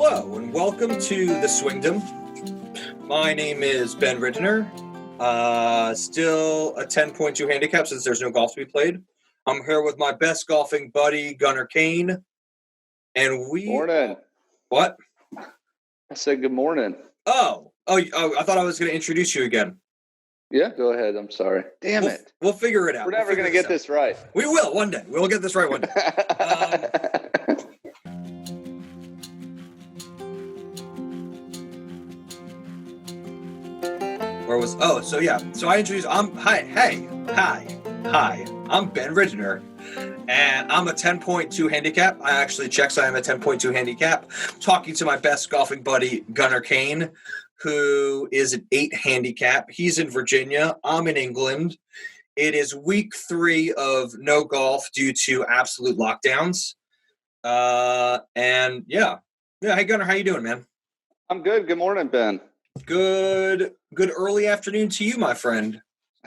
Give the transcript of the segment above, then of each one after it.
Hello, and welcome to the Swingdom. My name is Ben Ridner. Still a 10.2 handicap since there's no golf to be played. I'm here with my best golfing buddy, Gunnar Kane. And Morning. What? I said good morning. Oh, I thought I was going to introduce you again. Yeah, go ahead. I'm sorry. Damn it. We'll figure it out. We're never going to get this right. We will one day. We'll get this right one day. So I introduced, hi, I'm Ben Ridner, and I'm a 10.2 handicap. I actually checked, so I'm a 10.2 handicap. Talking to my best golfing buddy, Gunnar Kane, who is an 8 handicap. He's in Virginia. I'm in England. It is week 3 of no golf due to absolute lockdowns. Hey Gunnar, how you doing, man? I'm good. Good morning, Ben. Good early afternoon to you, my friend.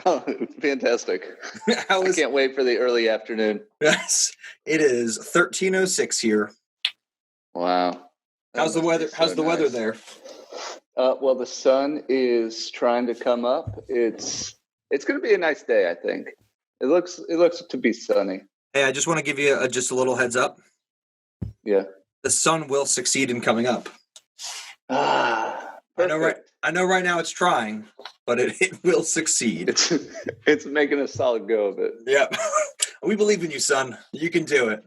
Oh, fantastic. I can't wait for the early afternoon. Yes, it is 13:06 here. Wow. How's the weather? How's the weather there? Well, the sun is trying to come up. It's going to be a nice day, I think. It looks to be sunny. Hey, I just want to give you just a little heads up. Yeah. The sun will succeed in coming up. I know right now it's trying, but it will succeed. It's making a solid go of it. Yep. We believe in you, son. You can do it.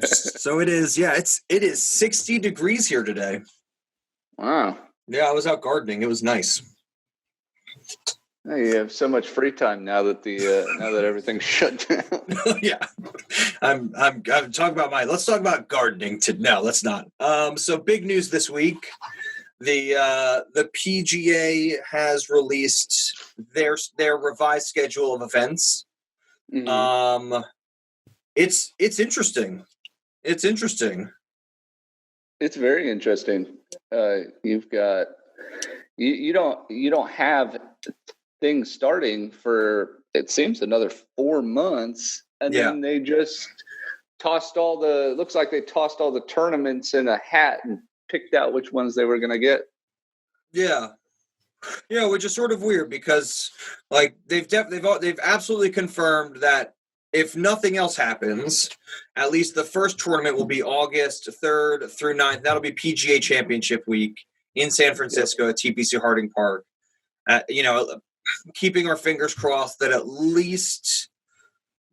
So it is, it is 60 degrees here today. Wow. Yeah, I was out gardening. It was nice. You have so much free time now that now that everything's shut down. Yeah, I'm talking about let's talk about gardening. No, let's not. So big news this week. The PGA has released their revised schedule of events. Mm-hmm. It's interesting. It's interesting. It's very interesting. You've got you don't have things starting for, it seems, another 4 months, and then they just looks like they tossed all the tournaments in a hat and picked out which ones they were going to get. Yeah, which is sort of weird because they've absolutely confirmed that if nothing else happens, at least the first tournament will be August 3rd through 9th. That'll be PGA Championship week in San Francisco at TPC Harding Park. Keeping our fingers crossed that at least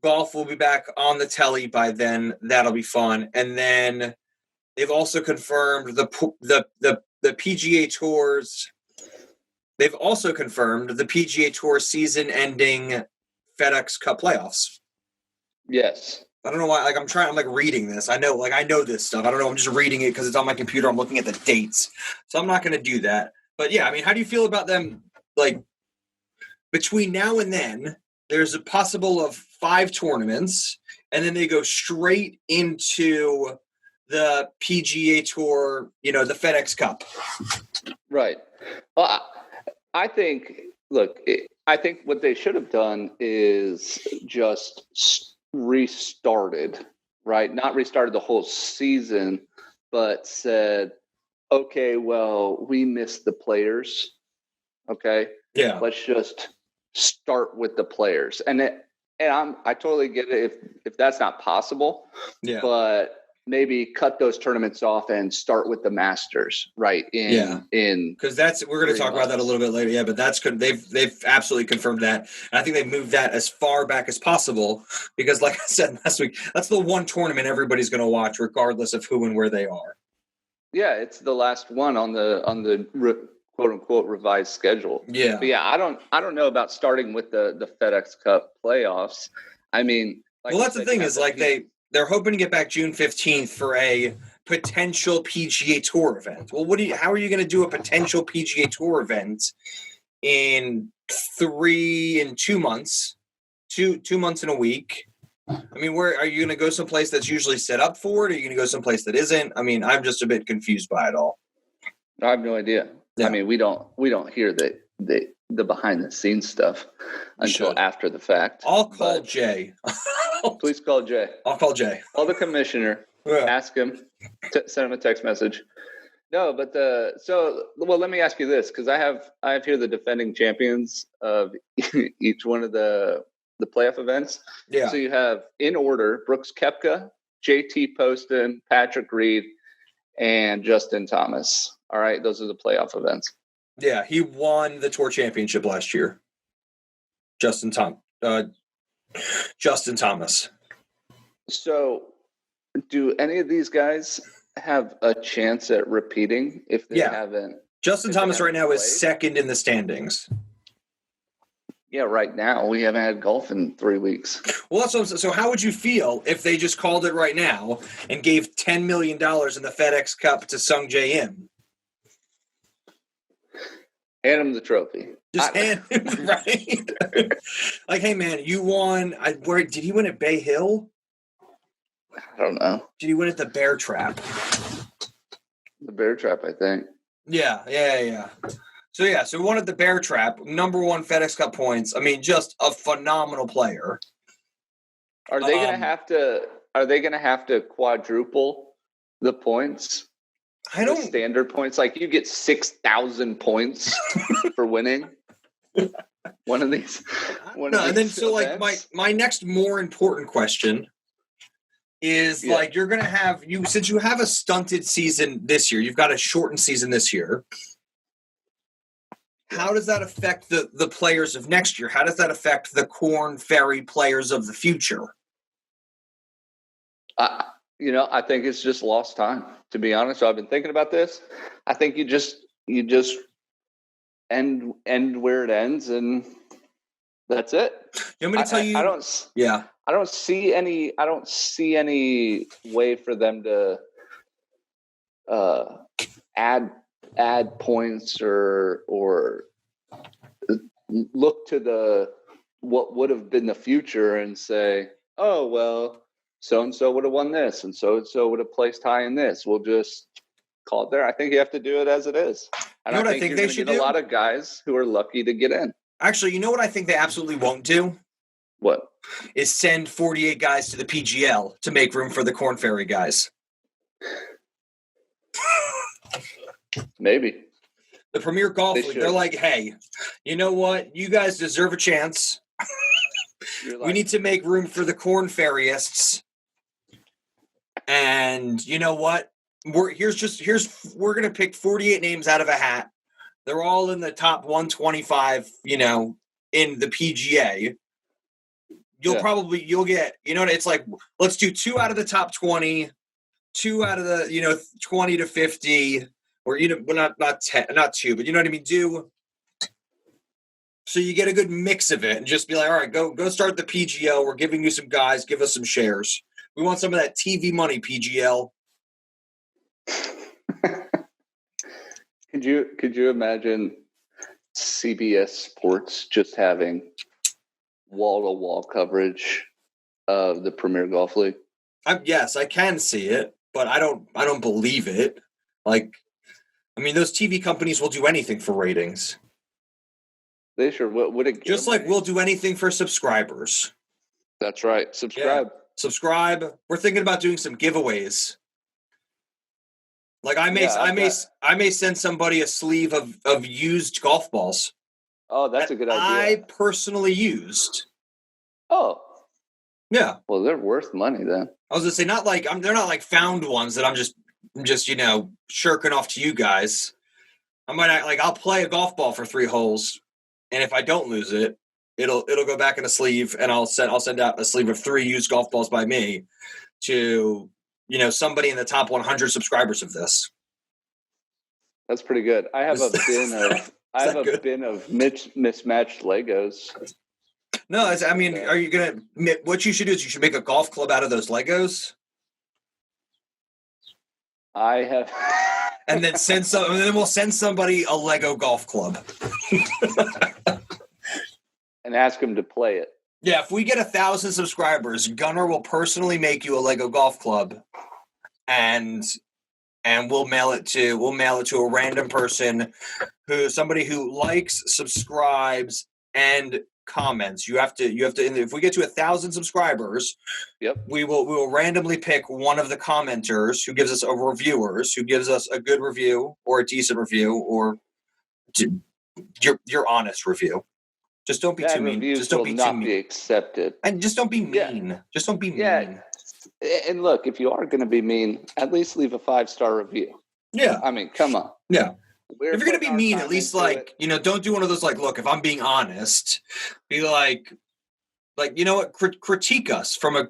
golf will be back on the telly by then. That'll be fun. And then they've also confirmed the PGA Tours. They've also confirmed the PGA Tour season-ending FedEx Cup playoffs. Yes. I don't know why. I'm reading this. I know this stuff. I don't know. I'm just reading it because it's on my computer. I'm looking at the dates, so I'm not going to do that. But yeah, I mean, how do you feel about them? Between now and then, there's a possible of 5 tournaments, and then they go straight into the PGA Tour, the FedEx Cup. Right. Well, I think what they should have done is just restarted, right? Not restarted the whole season, but said, okay, well, we missed the players. Okay. Yeah. Let's just start with the players. And I totally get it if that's not possible. Yeah. But maybe cut those tournaments off and start with the Masters, right? Because we're going to talk about that a little bit later. Yeah, but that's good. They've absolutely confirmed that. And I think they've moved that as far back as possible because, like I said last week, that's the one tournament everybody's going to watch, regardless of who and where they are. Yeah, it's the last one on the quote unquote revised schedule. Yeah, but yeah, I don't know about starting with the FedEx Cup playoffs. I mean, that's the thing is they're hoping to get back June 15th for a potential PGA Tour event. Well, how are you going to do a potential PGA Tour event in 2 months, 2 months and a week? I mean, where are you going to go someplace that's usually set up for it? Or are you going to go someplace that isn't? I mean, I'm just a bit confused by it all. I have no idea. Yeah. I mean, we don't hear the behind the scenes stuff until after the fact. I'll call Jay. Please call Jay. I'll call Jay. Call the commissioner. Yeah. Ask him. Send him a text message. No, but let me ask you this, because I have here the defending champions of each one of the playoff events. Yeah. So you have, in order, Brooks Koepka, JT Poston, Patrick Reed, and Justin Thomas. All right, those are the playoff events. Yeah, he won the Tour Championship last year. Justin Thomas. So, do any of these guys have a chance at repeating if they haven't? Justin Thomas right now is second in the standings. Yeah, right now. We haven't had golf in 3 weeks. Well, that's what I'm saying. So how would you feel if they just called it right now and gave $10 million in the FedEx Cup to Sung Jae Im? Hand him the trophy. Just hand him, right? Like, hey, man, you won. Where did he win at Bay Hill? I don't know. Did he win at the Bear Trap? The Bear Trap, I think. Yeah. So we won at the Bear Trap, #1 FedEx Cup points. I mean, just a phenomenal player. Are they going to have to? Are they going to have to quadruple the points? The standard points. Like, you get 6,000 points for winning one of these. And then like my next more important question is like, you're going to have since you have a stunted season this year, you've got a shortened season this year. How does that affect the players of next year? How does that affect the Korn Ferry players of the future? I think it's just lost time, to be honest. So I've been thinking about this. I think you just end where it ends, and that's it. You want me to tell you? I don't see any way for them to add points or look to what would have been the future and say, oh, well, so-and-so would have won this and so-and-so would have placed high in this. We'll just call it there. I think you have to do it as it is. And I think they should get a lot of guys who are lucky to get in. Actually, you know what I think they absolutely won't do? What? Is send 48 guys to the PGL to make room for the Korn Ferry guys. Maybe. The Premier Golf League, they're like, hey, you know what? You guys deserve a chance. We need to make room for the Korn Ferryists. And you know what? We're going to pick 48 names out of a hat. They're all in the top 125, in the PGA. You'll get, it's like, let's do 2 out of the top 20, 2 out of the, 20 to 50, or, not 10, not 2, but you know what I mean? So you get a good mix of it and just be like, all right, go start the PGL. We're giving you some guys. Give us some shares. We want some of that TV money, PGL. Could you imagine CBS Sports just having wall-to-wall coverage of the Premier Golf League? Yes, I can see it, but I don't believe it. Like, I mean, those TV companies will do anything for ratings. They sure would. It just like we'll do anything for subscribers. That's right. Subscribe. Yeah. Subscribe. We're thinking about doing some giveaways. Like I may send somebody a sleeve of used golf balls. Oh, that's a good idea. I personally used. Oh. Yeah. Well, they're worth money then. I was gonna say they're not like found ones that I'm just shirking off to you guys. I'll play a golf ball for 3 holes, and if I don't lose it, it'll go back in a sleeve, and I'll send out a sleeve of 3 used golf balls by me to somebody in the top 100 subscribers of this. That's pretty good. I have a bin of mismatched Legos. No, are you gonna? What you should do is you should make a golf club out of those Legos. I have. And then we'll send somebody a Lego golf club. And ask them to play it. Yeah, if we get 1,000 subscribers, Gunnar will personally make you a Lego golf club, and we'll mail it to a random person somebody who likes, subscribes, and comments. You have to. If we get to 1,000 subscribers, Yep. we will randomly pick one of the commenters who gives us who gives us a good review or a decent review or your honest review. Just don't be Bad too mean. reviews Just don't will be not too mean. be accepted. And just don't be Yeah. mean. Just don't be Yeah. mean. And look, if you are going to be mean, at least leave a 5-star review. Yeah. I mean, come on. Yeah. We're If you're gonna be putting our mean, time at least into like it. don't do one of those like, look, if I'm being honest, be like you know what, critique us from a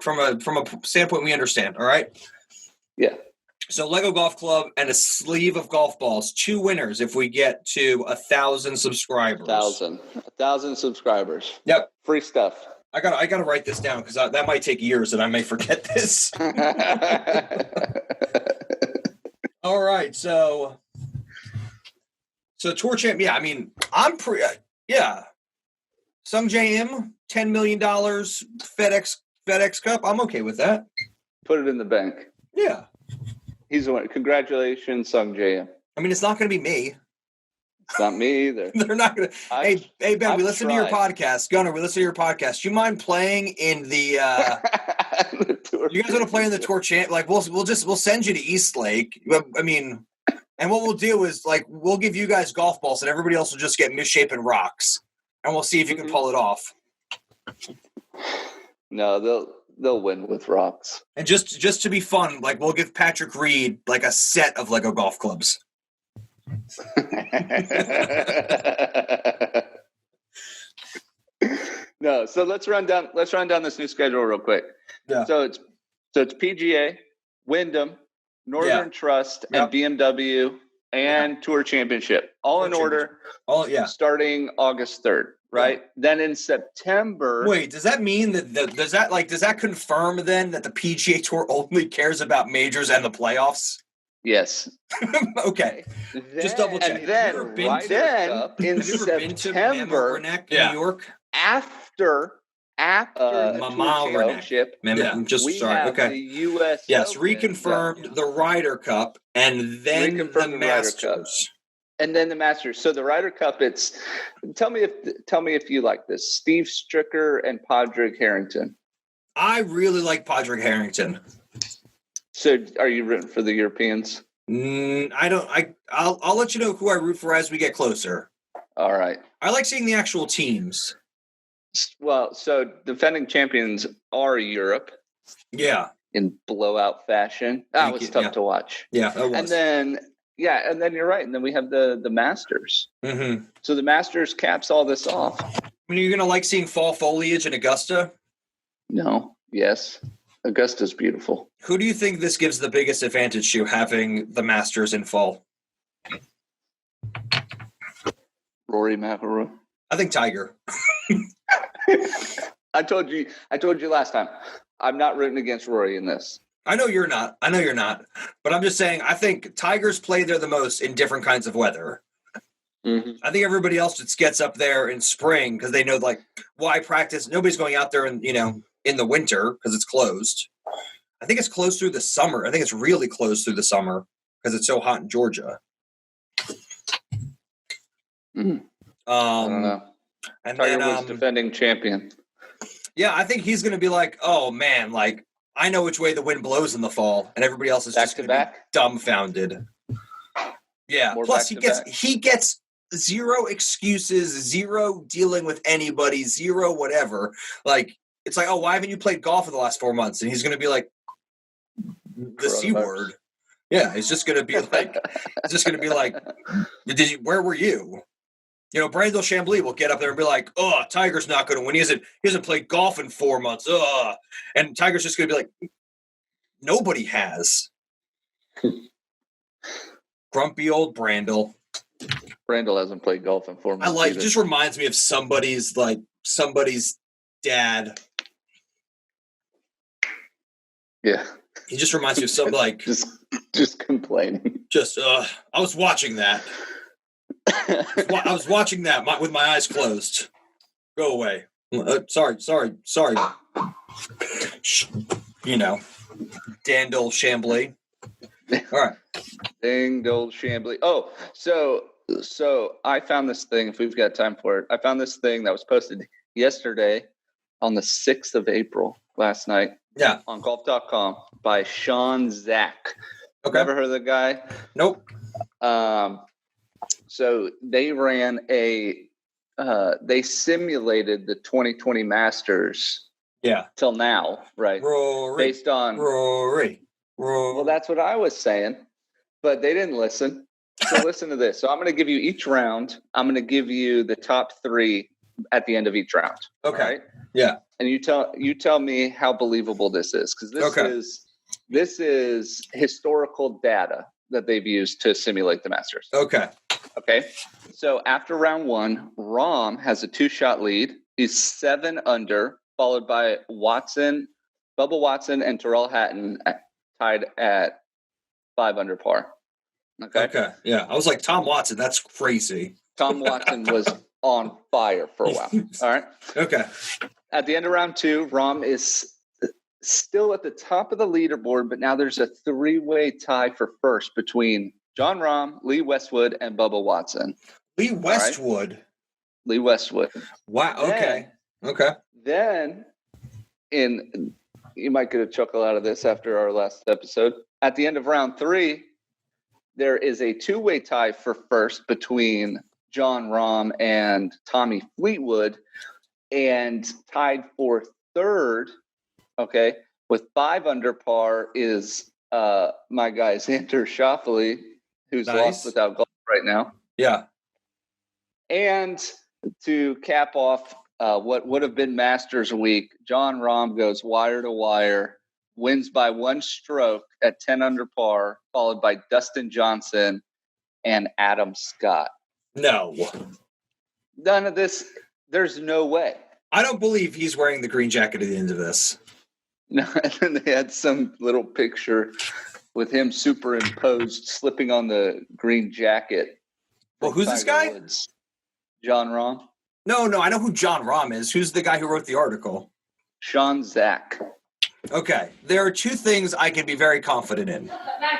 standpoint we understand. All right. Yeah. So Lego Golf Club and a sleeve of golf balls, 2 winners if we get to 1,000 subscribers. 1,000 subscribers. Yep. Free stuff. I gotta write this down because that might take years and I may forget this. All right, so tour champ. Yeah, I mean, I'm Sung JM, $10 million FedEx Cup. I'm okay with that. Put it in the bank. Yeah. He's the winner. Congratulations, Sung JM. I mean, it's not going to be me. It's not me either. They're not going to. Hey, Ben, we listen to your tried. podcast. Gunnar, we listen to your podcast. Do you mind playing in the? You guys want to play in the tour champ? Like, we'll send you to Eastlake. I mean, and what we'll do is like we'll give you guys golf balls, and everybody else will just get misshapen rocks, and we'll see if you can pull it off. No, they'll win with rocks. And just to be fun, like we'll give Patrick Reed like a set of Lego golf clubs. No, so let's run down this new schedule real quick. Yeah. So it's PGA, Wyndham, Northern Trust, and BMW and Tour Championship, all in order. Starting August 3rd, right? Yeah. Then in September. Wait, does that mean that does that confirm then that the PGA Tour only cares about majors and the playoffs? Yes. Okay. Just double check. And then, in September, New York, after the championship, we have the U.S. Yes, reconfirmed the Ryder Cup and then the Masters. And then the Masters. So the Ryder Cup, tell me if you like this. Steve Stricker and Padraig Harrington. I really like Padraig Harrington. So are you rooting for the Europeans? I don't. I'll let you know who I root for as we get closer. All right. I like seeing the actual teams. Well, so defending champions are Europe. Yeah. In blowout fashion. That was tough to watch. Yeah, that was. And then you're right. And then we have the Masters. Mm-hmm. So the Masters caps all this off. I mean, you're gonna like seeing fall foliage in Augusta? No. Yes. Augusta's beautiful. Who do you think this gives the biggest advantage to having the Masters in fall? Rory McIlroy. I think Tiger. I told you last time. I'm not rooting against Rory in this. I know you're not. But I'm just saying, I think Tigers play there the most in different kinds of weather. Mm-hmm. I think everybody else just gets up there in spring because they know, like, why practice? Nobody's going out there in the winter because it's closed. I think it's closed through the summer. I think it's really closed through the summer because it's so hot in Georgia. I don't know. And Tiger was defending champion. Yeah, I think he's going to be like, oh, man, like, I know which way the wind blows in the fall, and everybody else is just going to be dumbfounded. Yeah, plus he gets zero excuses, zero dealing with anybody, zero whatever. Like, it's like, oh, why haven't you played golf for the last 4 months? And he's going to be like, the C word. Yeah, he's just going to be like, where were you? Brandel Chambly will get up there and be like, oh, Tiger's not going to win. He hasn't played golf in 4 months. And Tiger's just going to be like, nobody has. Grumpy old Brandel. Brandel hasn't played golf in 4 months. It just reminds me of somebody's dad. Yeah. He just reminds me of some just complaining. I was watching that. I was watching that with my eyes closed. Go away. Sorry. Dandel Chambly. All right. Dandel Chambly. Oh, so So I found this thing, if we've got time for it, I found this thing that was posted yesterday on the 6th of April, last night. Yeah. On golf.com by Sean Zach. Okay. Never heard of the guy? Nope. So they ran they simulated the 2020 Masters. Yeah. Till now, right? Rory. Based on Rory. Well, that's what I was saying, but they didn't listen. So listen to this. So I'm going to give you each round. I'm going to give you the top 3 at the end of each round. Okay. Right? Yeah. And you tell me how believable this is, because this is historical data that they've used to simulate the Masters. Okay. Okay. So after round 1, Rahm has a 2-shot lead. He's 7 under, followed by Bubba Watson, and Terrell Hatton tied at 5 under par. Okay. Okay. Yeah. I was like, Tom Watson, that's crazy. Tom Watson was on fire for a while. All right. Okay. At the end of round 2, Rahm is still at the top of the leaderboard, but now there's a 3-way tie for first between Jon Rahm, Lee Westwood, and Bubba Watson. Lee Westwood? Right? Lee Westwood. Wow. Okay. Then, you might get a chuckle out of this after our last episode. At the end of round 3, there is a 2-way tie for first between Jon Rahm and Tommy Fleetwood, and tied for third, okay, with 5 under par is my guy Xander Schauffele, who's lost without golf right now. Yeah. And to cap off what would have been Masters Week, Jon Rahm goes wire to wire, wins by 1 stroke at 10 under par, followed by Dustin Johnson and Adam Scott. No. None of this. There's no way. I don't believe he's wearing the green jacket at the end of this. No, and then they had some little picture with him superimposed, slipping on the green jacket. Well, who's this guy? Jon Rahm. No, I know who Jon Rahm is. Who's the guy who wrote the article? Sean Zach. Okay. There are 2 things I can be very confident in.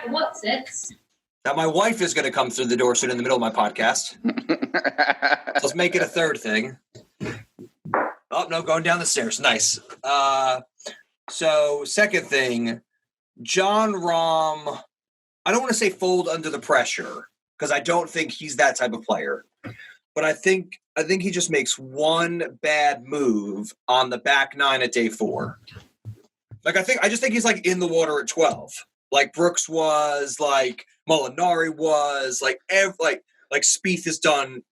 What's it? Now, my wife is going to come through the door soon in the middle of my podcast. Let's make it a 3rd thing. Oh, no, going down the stairs. Nice. So, 2nd thing, Jon Rahm, I don't want to say fold under the pressure, because I don't think he's that type of player. But I think he just makes one bad move on the back 9 at day 4. Like, I just think he's like in the water at 12. Like Brooks was, like Molinari was, like Spieth has done,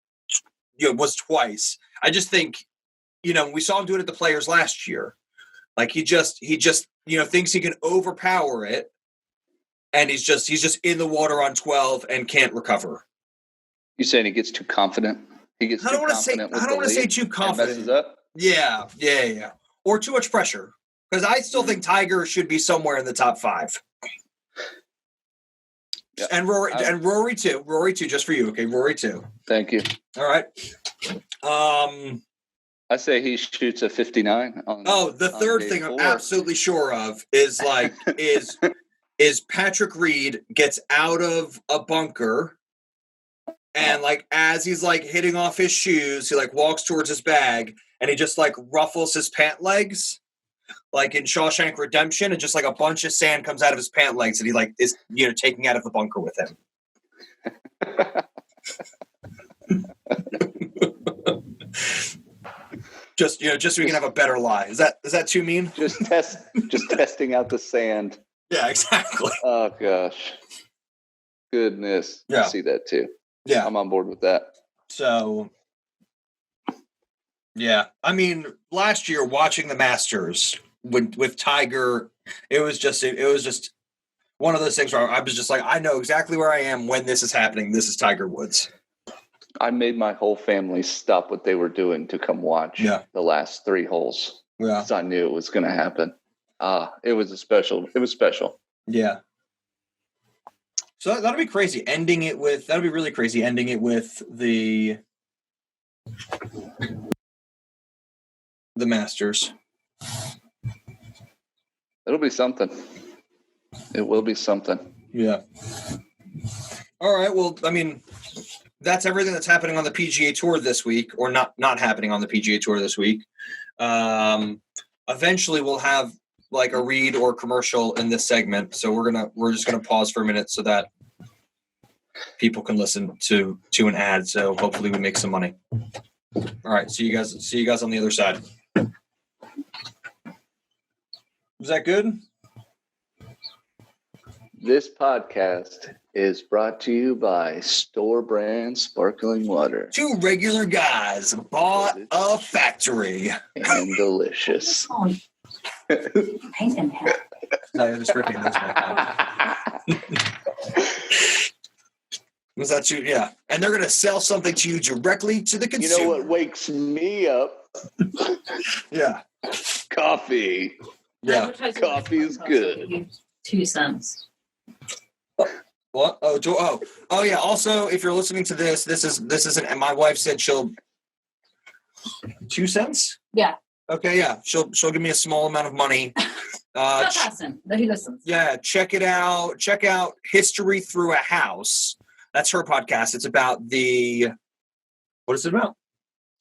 was twice. I just think, we saw him do it at the Players last year. Like he just thinks he can overpower it, and he's just in the water on 12 and can't recover. You saying he gets too confident? I don't want to say too confident. Messes up? Yeah. Or too much pressure. Because I still think Tiger should be somewhere in the top 5. Yeah. And Rory too. Rory too, just for you, okay? Rory too. Thank you. All right. I say he shoots a 59. The third thing I'm absolutely sure of is is Patrick Reed gets out of a bunker, and as he's hitting off his shoes, he walks towards his bag, and he just ruffles his pant legs, like in Shawshank Redemption, and just a bunch of sand comes out of his pant legs, and he is taking out of the bunker with him. Just so we can have a better lie. Is that too mean? Just testing out the sand. Yeah, exactly. Oh gosh, goodness. Yeah. I see that too. Yeah, I'm on board with that. So, yeah, I mean, last year watching the Masters with Tiger, it was just one of those things where I was just I know exactly where I am when this is happening. This is Tiger Woods. I made my whole family stop what they were doing to come watch the last 3 holes. Yeah, because I knew it was going to happen. It was special. Yeah. So that'll be crazy. That'll be really crazy. Ending it with the Masters. It'll be something. It will be something. Yeah. All right. Well, I mean, that's everything that's happening on the PGA Tour this week, or not happening on the PGA Tour this week. Eventually, we'll have like a read or commercial in this segment, so we're just gonna pause for a minute so that people can listen to an ad. So hopefully, we make some money. All right, see you guys on the other side. Was that good? This podcast is brought to you by Store Brand Sparkling Water. Two regular guys bought a factory. And delicious. Painting that. No, just ripping those back out. Was that you? Yeah. And they're going to sell something to you directly to the consumer. You know what wakes me up? Yeah. Coffee. Yeah. Coffee is good. 2 cents. What? Oh, yeah. Also, if you're listening to this isn't, and my wife said she'll 2 cents? Yeah. Okay, yeah. She'll give me a small amount of money. But he listens. Yeah, check it out. Check out History Through a House. That's her podcast. It's about what is it about?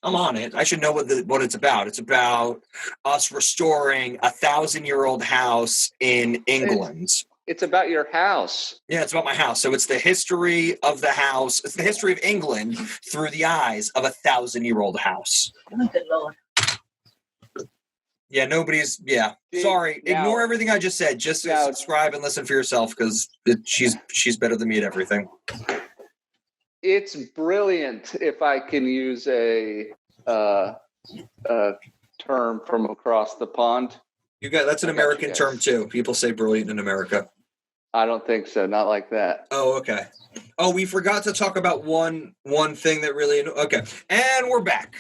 I'm on it. I should know what it's about. It's about us restoring a 1,000-year-old house in England. It's about your house. Yeah, it's about my house. So it's the history of the house. It's the history of England through the eyes of a 1,000-year-old house. Oh, good Lord. Yeah, sorry. Now, ignore everything I just said. Just subscribe and listen for yourself because she's better than me at everything. It's brilliant, if I can use a term from across the pond. That's an American term too. People say brilliant in America. I don't think so. Not like that. Oh, okay. Oh, we forgot to talk about one thing that really. Okay, and we're back.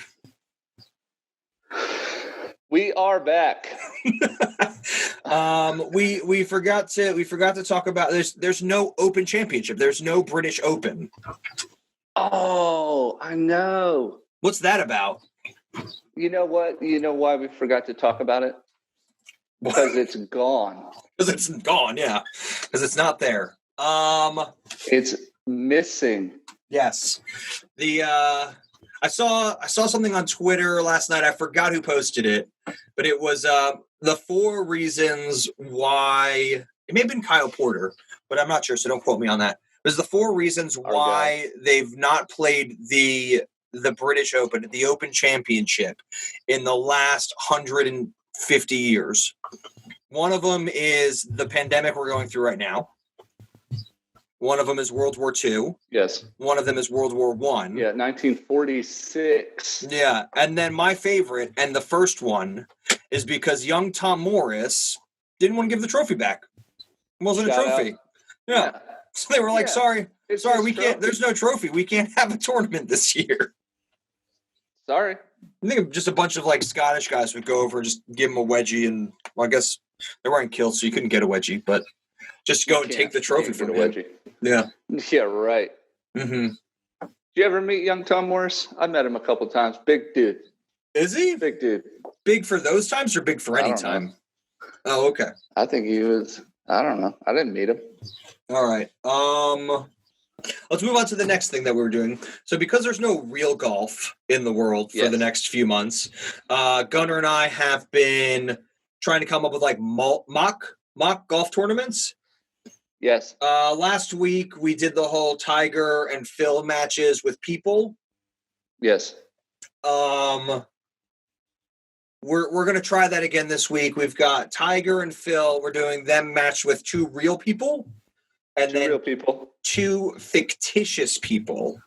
We are back. We forgot to talk about there's no Open Championship. There's no British Open. Oh, I know. What's that about? You know what? You know why we forgot to talk about it? Because it's gone. Because it's gone, yeah. Because it's not there. It's missing. Yes. I saw something on Twitter last night. I forgot who posted it, but it was the 4 reasons why. It may have been Kyle Porter, but I'm not sure, so don't quote me on that. It was the 4 reasons why they've not played the British Open, the Open Championship, in the last 150 years. One of them is the pandemic we're going through right now. One of them is World War II. Yes. One of them is World War I. Yeah, 1946. Yeah, and then my favorite, and the first one, is because young Tom Morris didn't want to give the trophy back. It wasn't a trophy. Yeah. So they were like, sorry, we can't. There's no trophy. We can't have a tournament this year. Sorry. I think just a bunch of like Scottish guys would go over and just give them a wedgie, and well, I guess they weren't killed, so you couldn't get a wedgie, but just go and take the trophy from him. Yeah. Yeah, right. Mm-hmm. Did you ever meet young Tom Morris? I met him a couple times. Big dude. Is he? Big dude. Big for those times or big for any time? Oh, okay. I think he was, I don't know. I didn't meet him. All right. Let's move on to the next thing that we're doing. So because there's no real golf in the world for the next few months, Gunnar and I have been trying to come up with like mock golf tournaments. Yes. Last week we did the whole Tiger and Phil matches with people. Yes. We're going to try that again this week. We've got Tiger and Phil. We're doing them matched with 2 real people. And then real people. 2 fictitious people.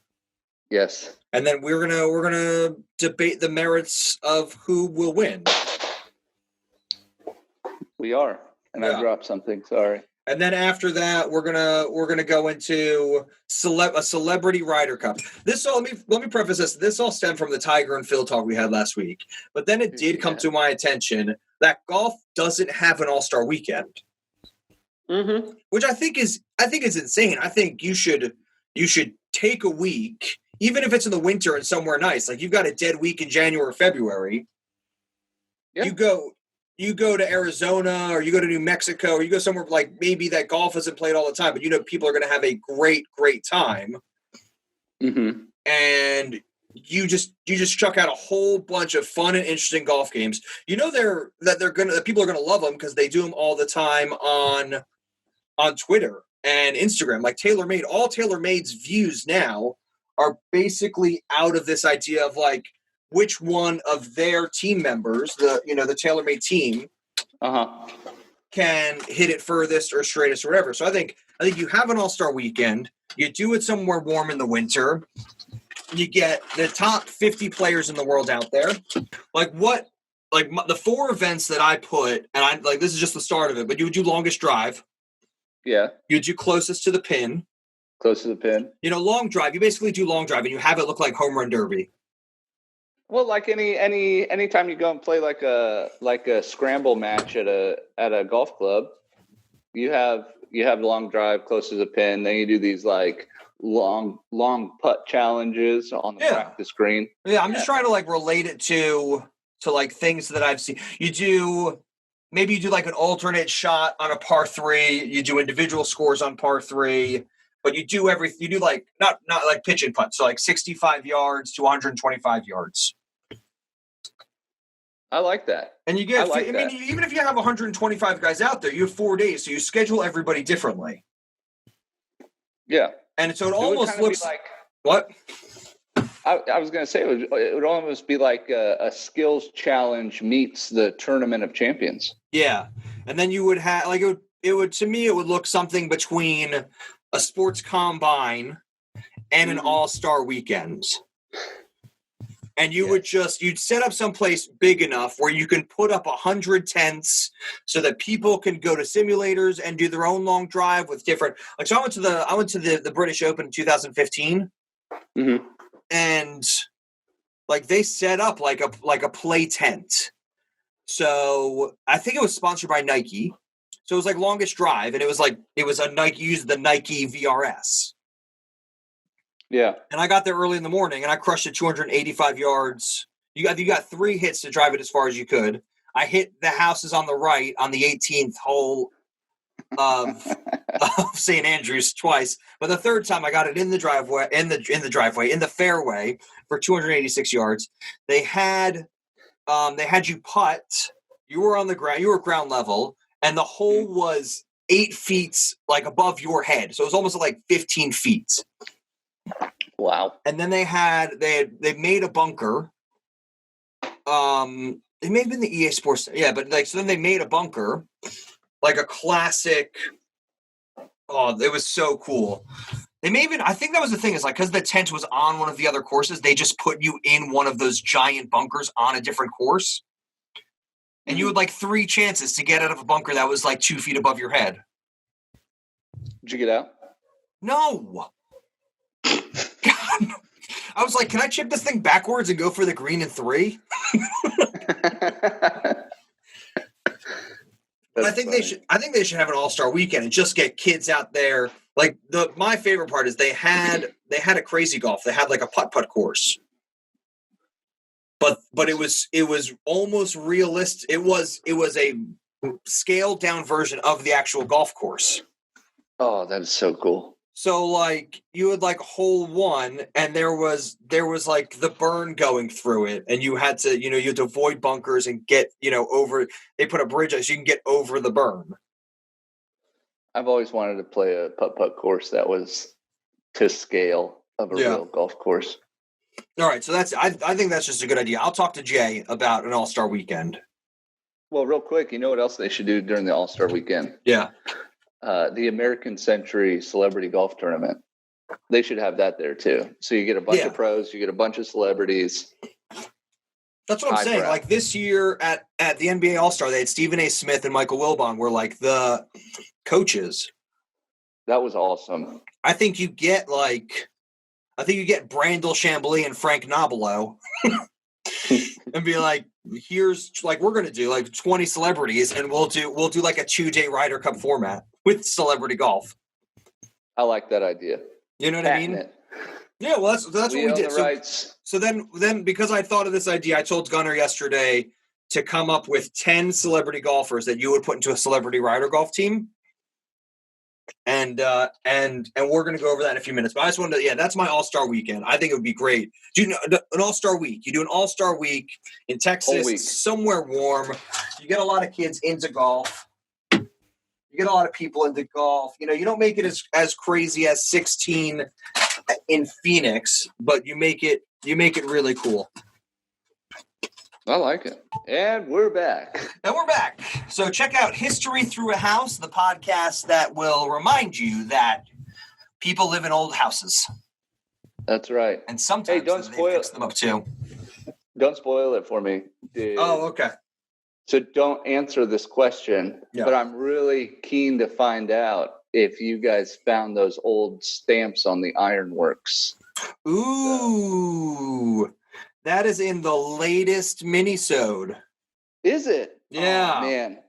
Yes. And then we're gonna debate the merits of who will win. We are. And I dropped something, sorry. And then after that, we're gonna go into a celebrity Ryder Cup. This all let me preface this. This all stemmed from the Tiger and Phil talk we had last week. But then it did come to my attention that golf doesn't have an all-star weekend. Mm-hmm. Which I think is insane. I think you should take a week, even if it's in the winter and somewhere nice. Like you've got a dead week in January or February. Yeah. You go to Arizona or you go to New Mexico or you go somewhere like maybe that golf isn't played all the time, but people are going to have a great, great time. Mm-hmm. and you just chuck out a whole bunch of fun and interesting golf games. You know that people are gonna love them because they do them all the time on Twitter and Instagram. Like TaylorMade, all TaylorMade's views now are basically out of this idea of like which one of their team members, the TaylorMade team, can hit it furthest or straightest or whatever. So I think you have an All-Star weekend. You do it somewhere warm in the winter. You get the top 50 players in the world out there. The 4 events that I put, and this is just the start of it, but you would do longest drive. Yeah. You do closest to the pin. Close to the pin. Long drive. You basically do long drive, and you have it look like home run derby. Well, like anytime you go and play like a scramble match at a golf club, you have long drive close to the pin. Then you do these like long putt challenges on the practice green. Yeah, I'm just trying to like relate it to like things that I've seen. You do like an alternate shot on a par 3. You do individual scores on par 3, but you do like not like pitch and putt, so like 65 yards to 125 yards. I like that. And you get, even if you have 125 guys out there, you have 4 days, so you schedule everybody differently. Yeah. And so it almost looks like what? I was going to say it would almost be like a skills challenge meets the Tournament of Champions. Yeah. And then you would have like it would to me it would look something between a sports combine and an all-star weekend. And you'd set up someplace big enough where you can put up 100 tents so that people can go to simulators and do their own long drive with different. Like, so I went to the British Open in 2015, and like they set up like a play tent. So I think it was sponsored by Nike. So it was like longest drive, and it was a Nike, used the Nike VRS. Yeah. And I got there early in the morning, and I crushed it 285 yards. You got 3 hits to drive it as far as you could. I hit the houses on the right on the 18th hole of St. Andrews twice, but the third time I got it in the driveway, in the fairway for 286 yards. They had you putt. You were on the ground. You were ground level, and the hole was 8 feet like above your head, so it was almost like 15 feet. Wow. And then they made a bunker. It may have been the EA Sports. Yeah, but so then they made a bunker, like a classic. Oh, it was so cool. I think that was the thing, is like, because the tent was on one of the other courses, they just put you in one of those giant bunkers on a different course. And you had like 3 chances to get out of a bunker that was like 2 feet above your head. Did you get out? No. God. I was like, can I chip this thing backwards and go for the green in 3? I think they should have an all-star weekend and just get kids out there. Like my favorite part is they had a crazy golf. They had like a putt course. But it was almost realistic. It was a scaled down version of the actual golf course. Oh, that is so cool. So like you had like hole 1, and there was like the burn going through it, and you had to avoid bunkers and get over. They put a bridge so you can get over the burn. I've always wanted to play a putt course that was to scale of a real golf course. All right, so I think that's just a good idea. I'll talk to Jay about an all-star weekend. Well, real quick, you know what else they should do during the all-star weekend? Yeah. The American Century Celebrity Golf Tournament. They should have that there too. So you get a bunch of pros, you get a bunch of celebrities. That's what I'm saying. Like this year at the NBA All-Star, they had Stephen A. Smith and Michael Wilbon were like the coaches. That was awesome. I think you get Brandel Chambly and Frank Nobilo and be like, here's like, we're going to do like 20 celebrities, and we'll do like a 2-day Ryder Cup format with celebrity golf. I like that idea. You know what I mean? Yeah, well, that's what we did. So then because I thought of this idea, I told Gunnar yesterday to come up with 10 celebrity golfers that you would put into a celebrity Ryder golf team. And we're going to go over that in a few minutes. But I just wanted to, that's my All-Star weekend. I think it would be great. Do an All-Star week. You do an All-Star week in Texas, week. somewhere warm. You get a lot of kids into golf. You get a lot of people into golf. You don't make it as crazy as 16 in Phoenix, but you make it really cool. I like it. And we're back. So check out History Through a House, the podcast that will remind you that people live in old houses. That's right. And sometimes don't they spoil fix them up too. Don't spoil it for me, dude. Oh, okay. So don't answer this question, but I'm really keen to find out if you guys found those old stamps on the ironworks. Ooh. That is in the latest mini-sode. Is it? Yeah. Oh, man.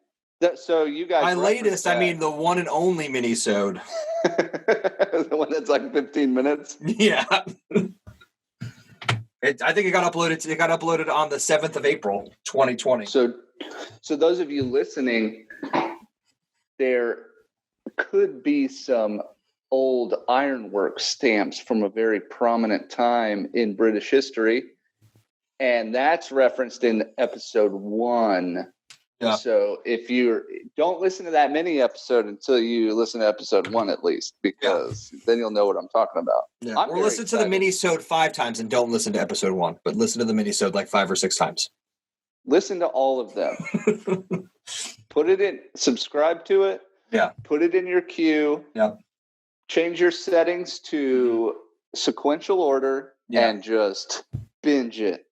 So you guys... By latest, I mean the one and only mini-sode. The one that's like 15 minutes? Yeah. I think it got uploaded. It got uploaded on the 7th of April, 2020. So those of you listening, there could be some old ironworks stamps from a very prominent time in British history. And that's referenced in episode 1. Yeah. So if you don't listen to that mini episode until you listen to episode 1 at least, because then you'll know what I'm talking about. Yeah. Or listen to the mini-sode 5 times and don't listen to episode 1, but listen to the mini-sode like 5 or 6 times. Listen to all of them. Put it in, subscribe to it. Yeah. Put it in your queue. Yeah. Change your settings to sequential order and just binge it.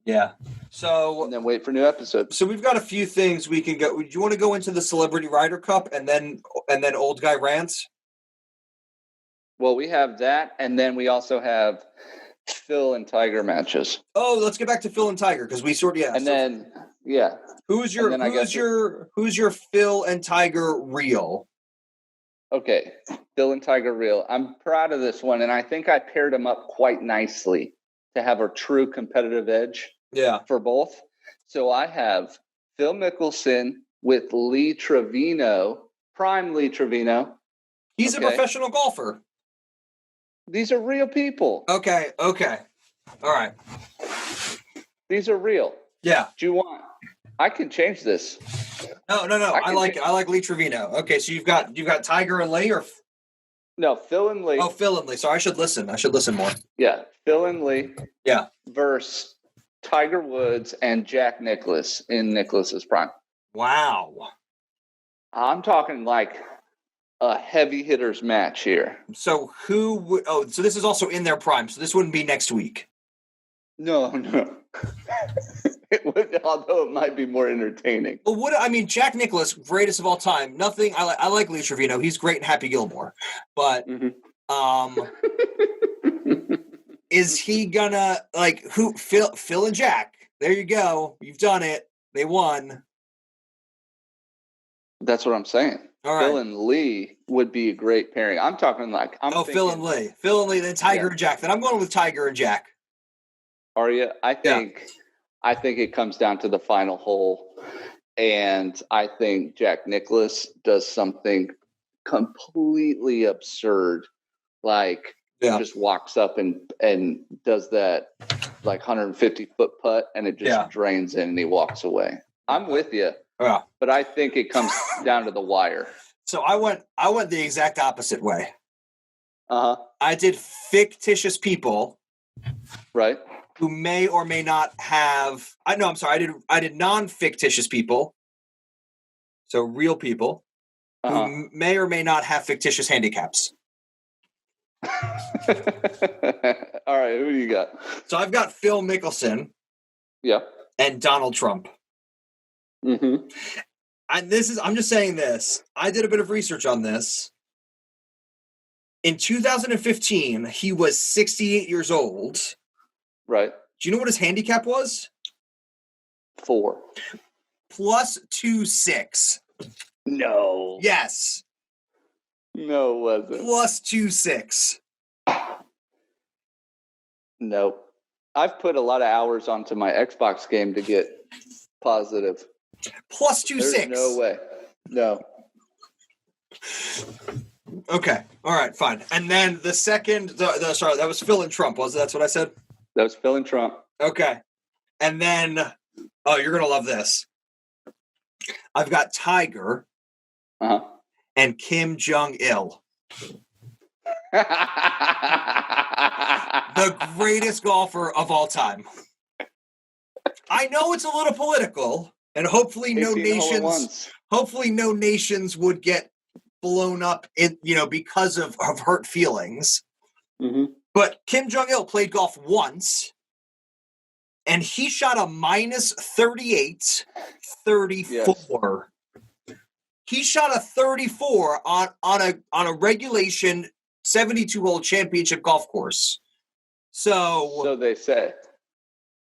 Yeah. So and then wait for new episodes. So we've got a few things we can go. Do you want to go into the Celebrity Ryder Cup and then Old Guy Rants? Well, we have that, and then we also have Phil and Tiger matches. Oh, let's get back to Phil and Tiger because we sort of Who's your Phil and Tiger reel? Okay, Phil and Tiger reel. I'm proud of this one, and I think I paired them up quite nicely to have a true competitive edge. Yeah, for both. So I have Phil Mickelson with Lee Trevino, prime Lee Trevino. He's a professional golfer. These are real people. Okay. All right. These are real. Yeah. Do you want? I can change this. No. I like it. I like Lee Trevino. Okay, so you've got Tiger and Lee, or no, Phil and Lee. Oh, Phil and Lee. Sorry, I should listen more. Yeah, Phil and Lee. Yeah. Versus Tiger Woods and Jack Nicklaus in Nicklaus's prime. Wow. I'm talking like a heavy hitters match here. So who would? Oh, so this is also in their prime. So this wouldn't be next week. No. It would, although it might be more entertaining. Well, Jack Nicklaus, greatest of all time. Nothing. I like Lee Trevino. He's great in Happy Gilmore, but is he gonna who? Phil and Jack. There you go. You've done it. They won. That's what I'm saying. All right. Phil and Lee would be a great pairing. I'm talking like Phil and Lee, then Tiger and Jack. Then I'm going with Tiger and Jack. Are you? I think it comes down to the final hole, and I think Jack Nicklaus does something completely absurd, just walks up and does that 150-foot putt, and it just drains in, and he walks away. I'm with you, but I think it comes down to the wire. So I went the exact opposite way. I did fictitious people, right? Who may or may not have. I did non-fictitious people, so real people who may or may not have fictitious handicaps. All right, who do you got? So I've got Phil Mickelson. Yeah. And Donald Trump. Mm-hmm. I'm just saying this. I did a bit of research on this. In 2015, he was 68 years old. Right. Do you know what his handicap was? 4. Plus 2.6. No. Yes. No, it wasn't. Plus 2.6. No. I've put a lot of hours onto my Xbox game to get positive. Plus 2.6. There's no way. No. Okay. All right. Fine. And then the second, sorry, that was Phil and Trump, was it? That's what I said? That was Phil and Trump. Okay. And then, oh, you're going to love this. I've got Tiger and Kim Jong-il. The greatest golfer of all time. I know it's a little political, and hopefully no nations would get blown up because of hurt feelings. Mm-hmm. But Kim Jong-il played golf once, and he shot a minus 38, 34. Yes. He shot a 34 on a regulation 72-hole championship golf course. So they say,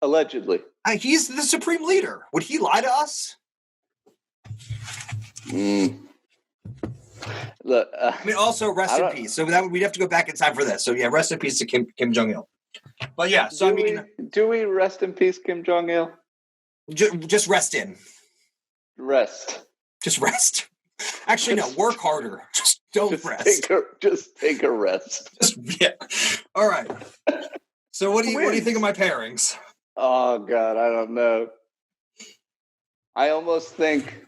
allegedly. He's the supreme leader. Would he lie to us? Look, I mean, also rest in peace. So we'd have to go back in time for this. So yeah, rest in peace to Kim Jong-il. But yeah, so do we rest in peace, Kim Jong-il? Just rest in. Rest. Just rest. Actually, no. Work harder. Just don't rest. Just take a rest. Yeah. All right. So what do you think of my pairings? Oh God, I don't know. I almost think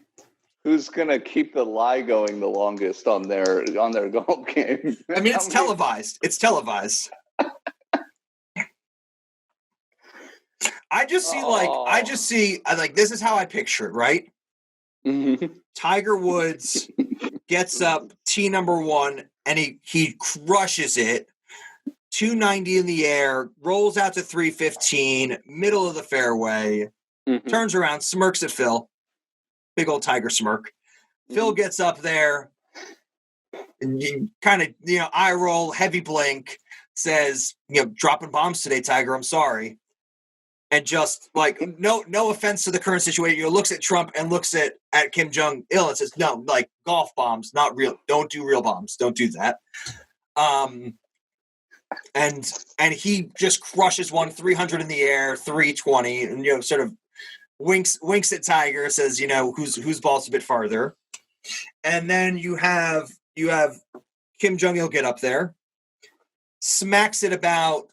who's gonna keep the lie going the longest on their golf game. I mean, it's televised. It's televised. I just see this is how I picture it, right? Mm-hmm. Tiger Woods gets up tee number 1 and he crushes it. 290 in the air, rolls out to 315, middle of the fairway, turns around, smirks at Phil. Big old Tiger smirk. Mm-hmm. Phil gets up there, and kind of, eye roll, heavy blink, says, dropping bombs today, Tiger, I'm sorry. And just, no offense to the current situation, looks at Trump and looks at Kim Jong-il and says, no, golf bombs, not real. Don't do real bombs. Don't do that. And he just crushes one 300 in the air, 320, and sort of winks at Tiger, says, whose ball's a bit farther. And then you have Kim Jong-il get up there, smacks it about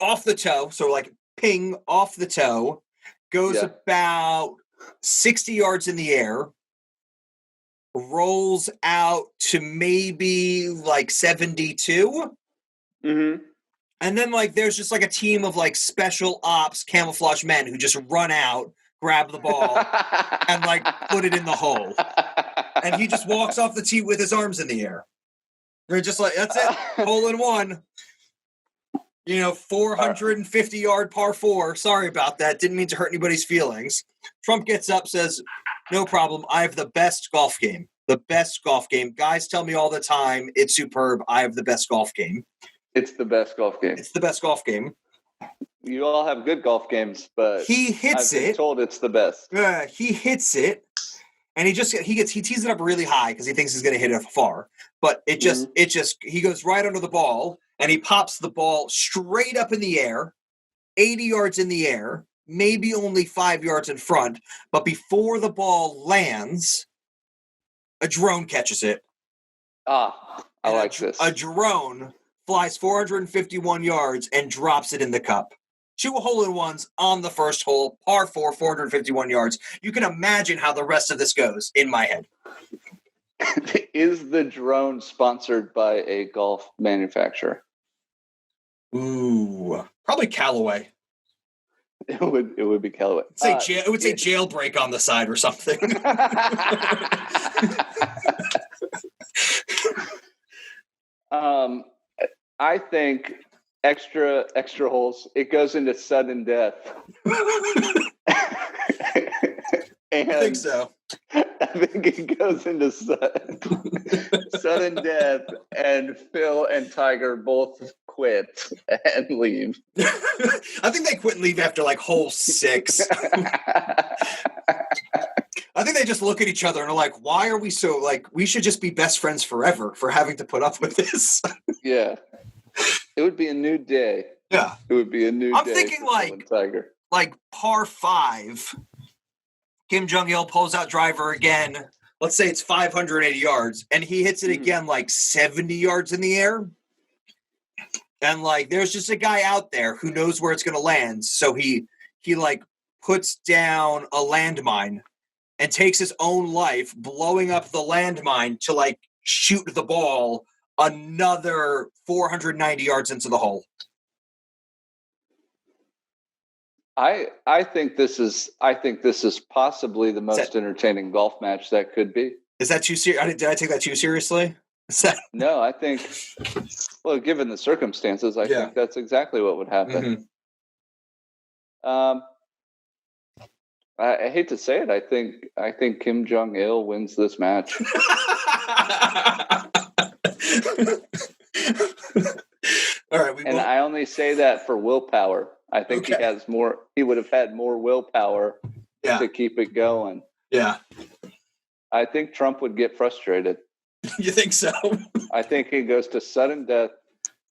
off the toe, so ping off the toe, goes about 60 yards in the air, rolls out to maybe 72. Mm-hmm. And then there's just a team of special ops camouflage men who just run out, grab the ball, and put it in the hole. And he just walks off the tee with his arms in the air. They're just that's it, hole in one. 450-yard par 4. Sorry about that. Didn't mean to hurt anybody's feelings. Trump gets up, says, no problem. I have the best golf game. The best golf game. Guys tell me all the time, it's superb. I have the best golf game. It's the best golf game. It's the best golf game. You all have good golf games, but he hits I've been told it's the best. He hits it, and he tees it up really high because he thinks he's going to hit it far. But he goes right under the ball, and he pops the ball straight up in the air, 80 yards in the air, maybe only 5 yards in front. But before the ball lands, a drone catches it. I like this. A drone flies 451 yards and drops it in the cup. 2 hole-in-ones on the first hole, par 4, 451 yards. You can imagine how the rest of this goes in my head. Is the drone sponsored by a golf manufacturer? Ooh, probably Callaway. It would be Callaway. It would say jailbreak on the side or something. I think extra holes. It goes into sudden death. I think so. I think it goes into sudden death, and Phil and Tiger both quit and leave. I think they quit and leave after hole 6. I think they just look at each other and are like, why are we so we should just be best friends forever for having to put up with this. Yeah. It would be a new day. Yeah. It would be a new day. I'm thinking Tiger. Par 5. Kim Jong-il pulls out driver again, let's say it's 580 yards, and he hits it again like 70 yards in the air. And like, there's just a guy out there who knows where it's going to land. So he like puts down a landmine and takes his own life, blowing up the landmine to like shoot the ball another 490 yards into the hole. I think this is possibly the most entertaining golf match that could be. Is that too serious? Did I take that too seriously? No, I think, well, given the circumstances, I think that's exactly what would happen. I hate to say it. I think Kim Jong-il wins this match. All right, I only say that for willpower. I think he would have had more willpower to keep it going. Yeah. I think Trump would get frustrated. You think so? I think he goes to sudden death.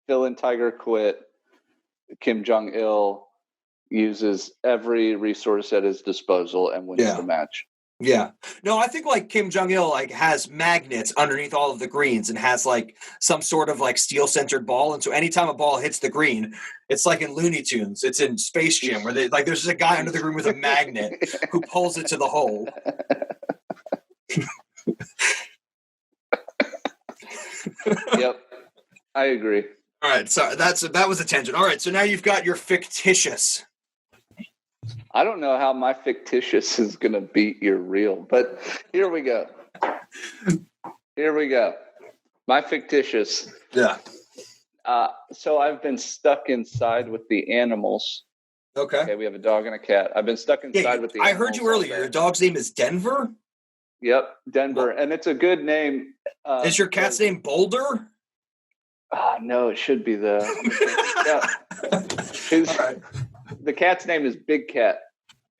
Phil and Tiger quit. Kim Jong-il uses every resource at his disposal and wins the match. Yeah. No, I think like Kim Jong-il like has magnets underneath all of the greens and has like some sort of like steel-centered ball. And so anytime a ball hits the green, it's like in Looney Tunes. It's in Space Jam where there's just a guy under the green with a magnet who pulls it to the hole. Yep. I agree. All right. So that was a tangent. All right. So now you've got your fictitious. I don't know how my fictitious is going to beat your real, but here we go. My fictitious. Yeah. So I've been stuck inside with the animals. Okay. We have a dog and a cat. I've been stuck inside with the animals. I heard you earlier. Your dog's name is Denver? Yep, Denver. And it's a good name. Is your cat's name Boulder? No, it should be the... The cat's name is Big Cat.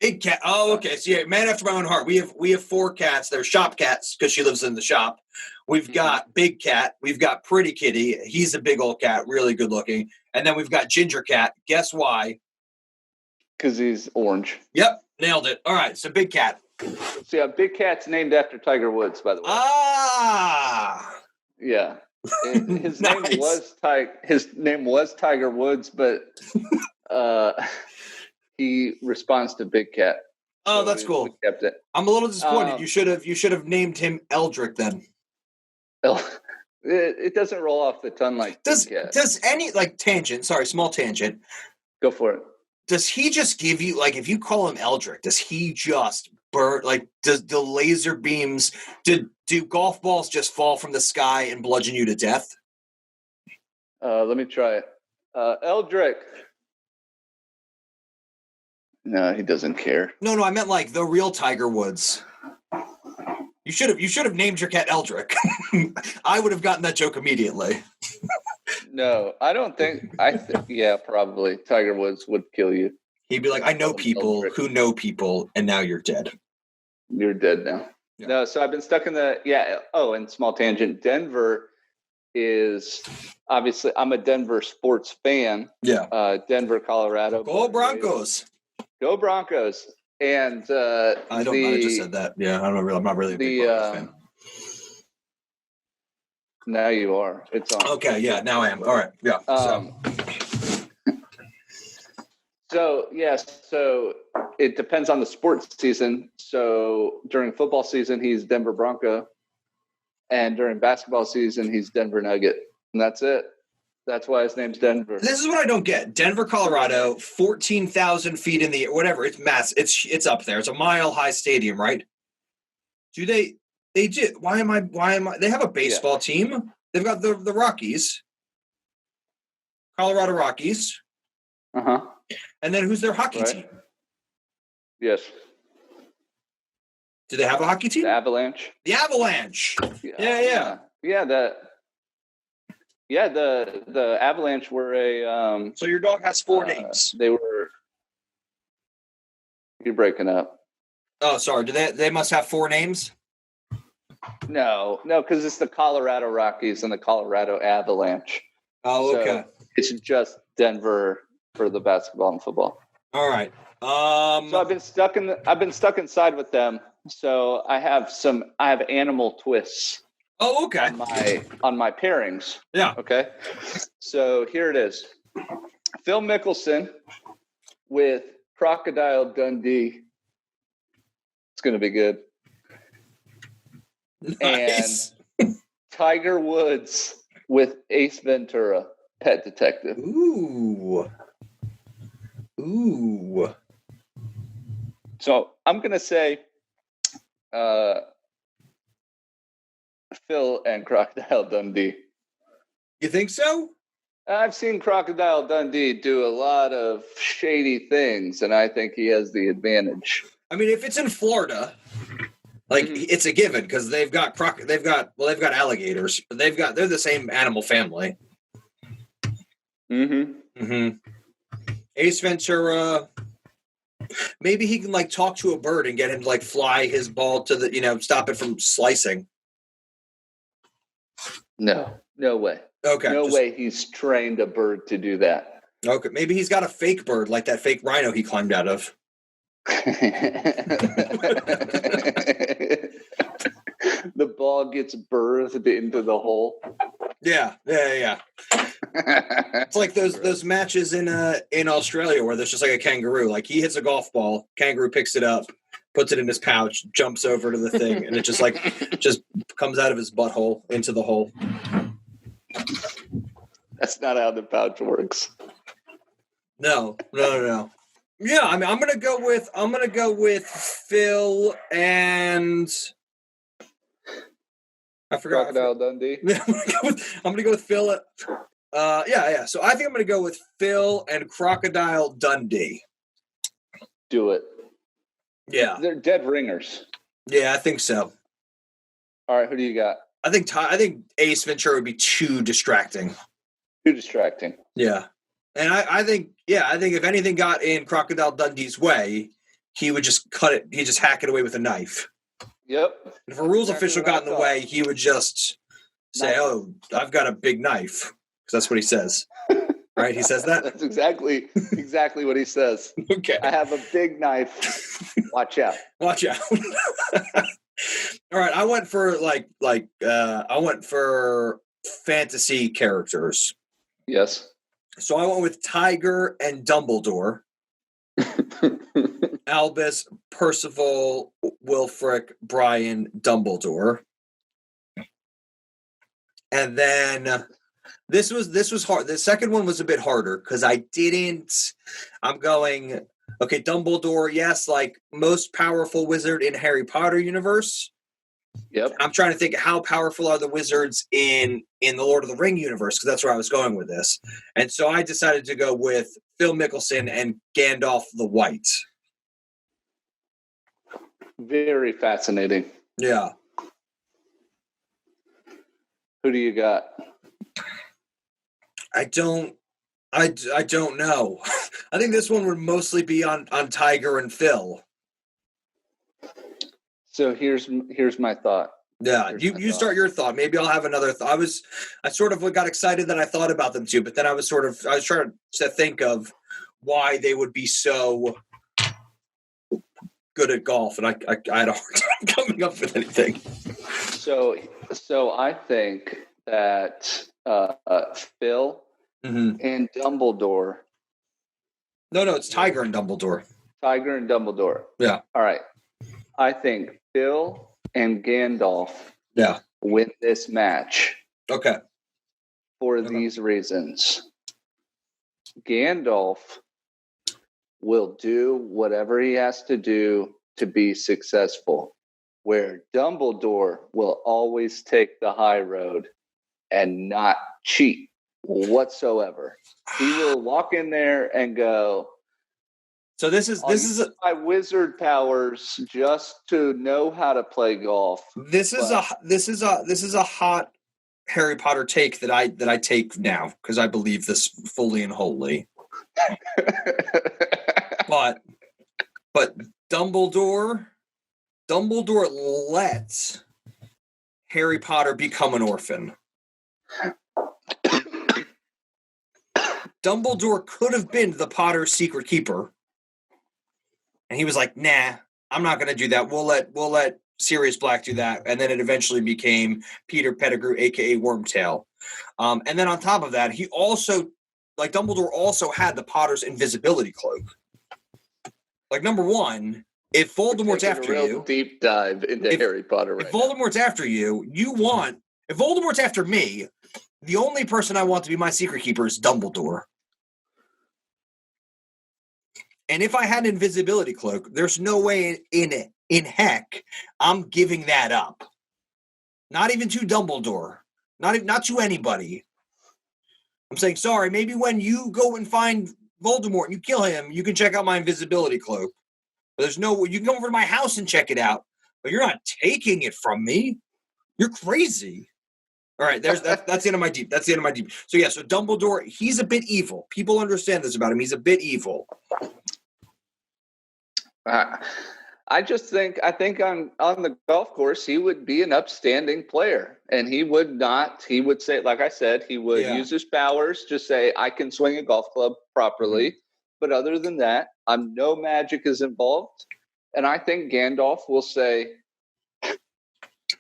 Big Cat. Oh, okay. So yeah, man after my own heart. We have 4 cats. They're shop cats because she lives in the shop. We've got Big Cat. We've got Pretty Kitty. He's a big old cat, really good looking. And then we've got Ginger Cat. Guess why? Because he's orange. Yep, nailed it. All right, so Big Cat. So yeah, Big Cat's named after Tiger Woods, by the way. Yeah. His name was Tiger Woods, but he responds to Big Cat. Oh, so that's cool. We kept it. I'm a little disappointed. You should have named him Eldrick then. It doesn't roll off the tongue like Big Cat. Does any tangent? Sorry, small tangent. Go for it. Does he just give you if you call him Eldrick? Does he just burn? Does the laser beams? Do golf balls just fall from the sky and bludgeon you to death? Let me try it. Eldrick. No, he doesn't care. No, I meant the real Tiger Woods. You should have named your cat Eldrick. I would have gotten that joke immediately. No, I don't think. Yeah, probably Tiger Woods would kill you. He'd be like, "I know people who know people, and now you're dead. You're dead now." Yeah. No, so I've been stuck in the Oh, and small tangent. Denver is obviously. I'm a Denver sports fan. Yeah. Denver, Colorado. Go Broncos. Go Broncos. And I just said that. Yeah, I'm not really a big Broncos fan. Now you are. It's on. Okay, yeah, now I am. All right, yeah. So it depends on the sports season. So during football season, he's Denver Bronco. And during basketball season, he's Denver Nugget. And that's it. That's why his name's Denver. This is what I don't get. Denver, Colorado, 14,000 feet in the air, whatever. It's mass. It's up there. It's a mile-high stadium, right? Do they do? Why am I? They have a baseball team. They've got the Rockies, Colorado Rockies. Uh-huh. And then who's their hockey team? Yes. Do they have a hockey team? The Avalanche. The Avalanche. Yeah. Yeah, the Avalanche were a. So your dog has 4 names. They were. You're breaking up. Oh, sorry. Do they must have 4 names? No, because it's the Colorado Rockies and the Colorado Avalanche. Oh, okay. So it's just Denver for the basketball and football. All right. So I've been stuck inside with them. So I have animal twists. Oh, okay. On my pairings. Yeah. Okay. So here it is. Phil Mickelson with Crocodile Dundee. It's going to be good. Nice. And Tiger Woods with Ace Ventura, Pet Detective. Ooh. So I'm going to say Phil and Crocodile Dundee. You think so? I've seen Crocodile Dundee do a lot of shady things, and I think he has the advantage. I mean, if it's in Florida, it's a given because they've got alligators, but they're the same animal family. Ace Ventura, maybe he can talk to a bird and get him to fly his ball to the stop it from slicing. No way. Okay. No way he's trained a bird to do that. Okay, maybe he's got a fake bird like that fake rhino he climbed out of. The ball gets birthed into the hole. Yeah. It's like those matches in Australia where there's just a kangaroo. He hits a golf ball, kangaroo picks it up, puts it in his pouch, jumps over to the thing, and it just comes out of his butthole into the hole. That's not how the pouch works. No. Yeah, I mean, I'm gonna go with Phil and I forgot. Crocodile Dundee. I'm gonna go with Phil. Yeah. So I think I'm gonna go with Phil and Crocodile Dundee. Do it. Yeah, they're dead ringers. Yeah, I think so. All right, who do you got? I think Ace Ventura would be too distracting. Too distracting. Yeah. And I think if anything got in Crocodile Dundee's way, he would just cut it. He'd just hack it away with a knife. Yep. And if a rules official got in the way, he would just say, "Oh, I've got a big knife," because that's what he says. Right? He says that. That's exactly what he says. Okay. I have a big knife. Watch out. Watch out. All right. I went for fantasy characters. Yes. So I went with Tiger and Dumbledore. Albus, Percival, Wilfric, Brian, Dumbledore. And then this was hard. The second one was a bit harder because I'm going, okay, Dumbledore, yes, most powerful wizard in Harry Potter universe. Yep. I'm trying to think how powerful are the wizards in the Lord of the Ring universe, because that's where I was going with this. And so I decided to go with Phil Mickelson and Gandalf the White. Very fascinating. Yeah. Who do you got? I don't know. I think this one would mostly be on Tiger and Phil. So here's my thought. Yeah, you start your thought. Maybe I'll have another thought. I sort of got excited that I thought about them too, but then I was trying to think of why they would be so good at golf, and I had a hard time coming up with anything. So I think that Phil and Dumbledore. No, it's Tiger and Dumbledore. Tiger and Dumbledore. Yeah. All right. I think Phil and Gandalf win this match. Okay. For these reasons. Gandalf will do whatever he has to do to be successful, where Dumbledore will always take the high road and not cheat whatsoever. He will walk in there and go, so this is my wizard powers just to know how to play golf. This is a hot Harry Potter take that I take now because I believe this fully and wholly. but Dumbledore lets Harry Potter become an orphan. Dumbledore could have been the Potter's secret keeper. And he was like, nah, I'm not going to do that. We'll let Sirius Black do that. And then it eventually became Peter Pettigrew, a.k.a. Wormtail. And then on top of that, he also, like, Dumbledore also had the Potter's invisibility cloak. Like, number one, if Voldemort's after you, deep dive into Harry Potter. If Voldemort's after you, if Voldemort's after me, the only person I want to be my secret keeper is Dumbledore. And if I had an invisibility cloak, there's no way in heck I'm giving that up. Not even to Dumbledore. Not to anybody. I'm saying, sorry, maybe when you go and find Voldemort and you kill him, you can check out my invisibility cloak. But there's no way. You can come over to my house and check it out, but you're not taking it from me. You're crazy. All right, that's the end of my deep. That's the end of my deep. So yeah, so Dumbledore, he's a bit evil. People understand this about him. He's a bit evil. I think on the golf course, he would be an upstanding player, and he would say, like I said, he would use his powers to say, I can swing a golf club properly. Mm-hmm. But other than that, no magic is involved. And I think Gandalf will say,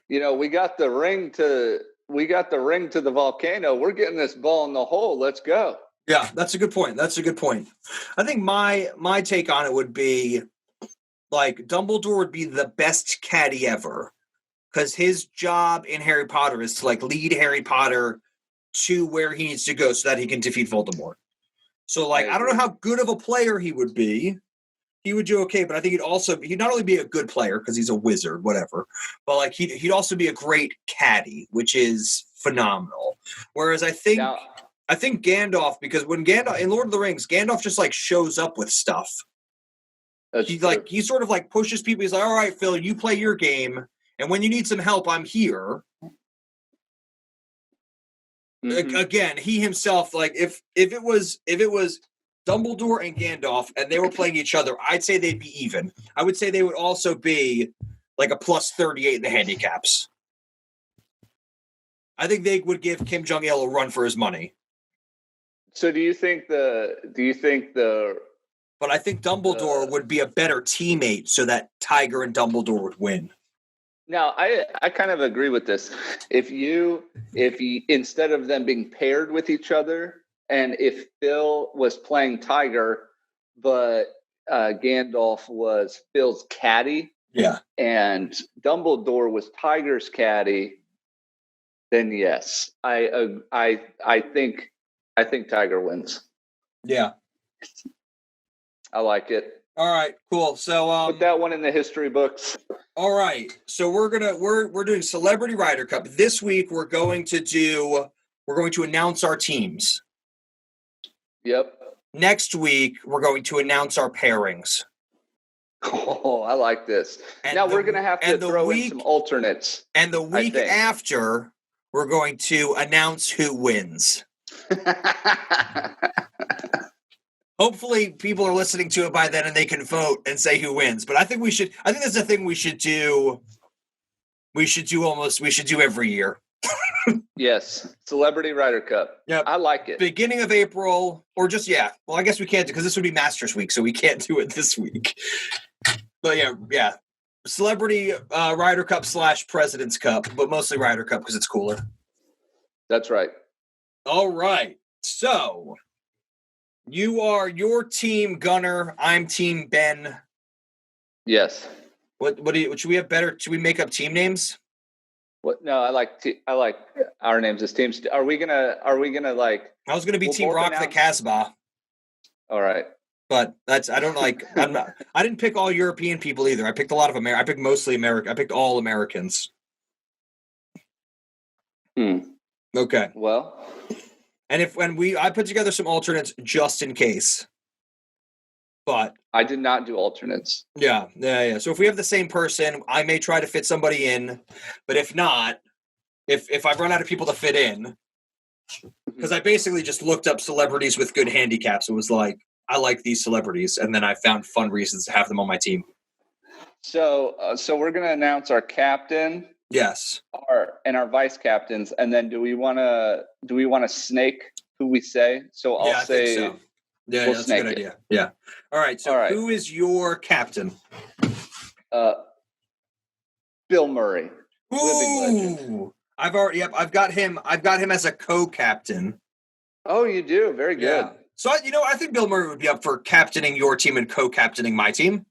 we got the ring to the volcano. We're getting this ball in the hole. Let's go. Yeah, that's a good point. I think my take on it would be, like, Dumbledore would be the best caddy ever, because his job in Harry Potter is to, like, lead Harry Potter to where he needs to go so that he can defeat Voldemort. So, like, I don't know how good of a player he would be. He would do okay, but I think he'd not only be a good player because he's a wizard, whatever, but, like, he'd also be a great caddy, which is phenomenal. Whereas I think Gandalf, because when Gandalf in Lord of the Rings, Gandalf just, like, shows up with stuff. He sort of, like, pushes people. He's like, all right, Phil, you play your game, and when you need some help, I'm here. Mm-hmm. Again, he himself, like, if it was Dumbledore and Gandalf and they were playing each other, I'd say they'd be even. I would say they would also be like a plus 38 in the handicaps. I think they would give Kim Jong-il a run for his money. So do you think But I think Dumbledore would be a better teammate so that Tiger and Dumbledore would win. Now, I kind of agree with this. If you instead of them being paired with each other, and if Phil was playing Tiger, but Gandalf was Phil's caddy, and Dumbledore was Tiger's caddy, then yes, I think Tiger wins. Yeah, I like it. All right, cool. So put that one in the history books. All right, so we're doing Celebrity Ryder Cup this week. We're going to announce our teams. Yep. Next week, we're going to announce our pairings. Oh, I like this. And now we're going to have to throw in some alternates. And the week after, we're going to announce who wins. Hopefully, people are listening to it by then and they can vote and say who wins. But I think that's a thing we should do. We should do every year. Yes, Celebrity Ryder Cup. Yep. I like it. Beginning of April, or just Well, I guess we can't because this would be Masters Week, so we can't do it this week. But yeah, Celebrity Ryder Cup / President's Cup, but mostly Ryder Cup because it's cooler. That's right. All right, so you are your team Gunnar. I'm team Ben. Yes. What should we have better? Should we make up team names? What? No, I like our names as teams. Are we gonna like? I was gonna be Team Rock the Casbah. All right, but I didn't pick all European people either. I picked a lot of I picked mostly American. I picked all Americans. Okay. Well, and I put together some alternates just in case. But I did not do alternates. Yeah. So if we have the same person, I may try to fit somebody in. But if not, if I've run out of people to fit in, because I basically just looked up celebrities with good handicaps. It was like, I like these celebrities. And then I found fun reasons to have them on my team. So we're going to announce our captain. Yes. Our vice captains. And then do we want to snake who we say? So I'll say. Yeah, We'll that's a snake good it. idea. Yeah. All right. So All right. who is your captain? Bill Murray, living legend. Ooh. I've got him as a co-captain. Oh, you do? Very good. Yeah. So I think Bill Murray would be up for captaining your team and co-captaining my team.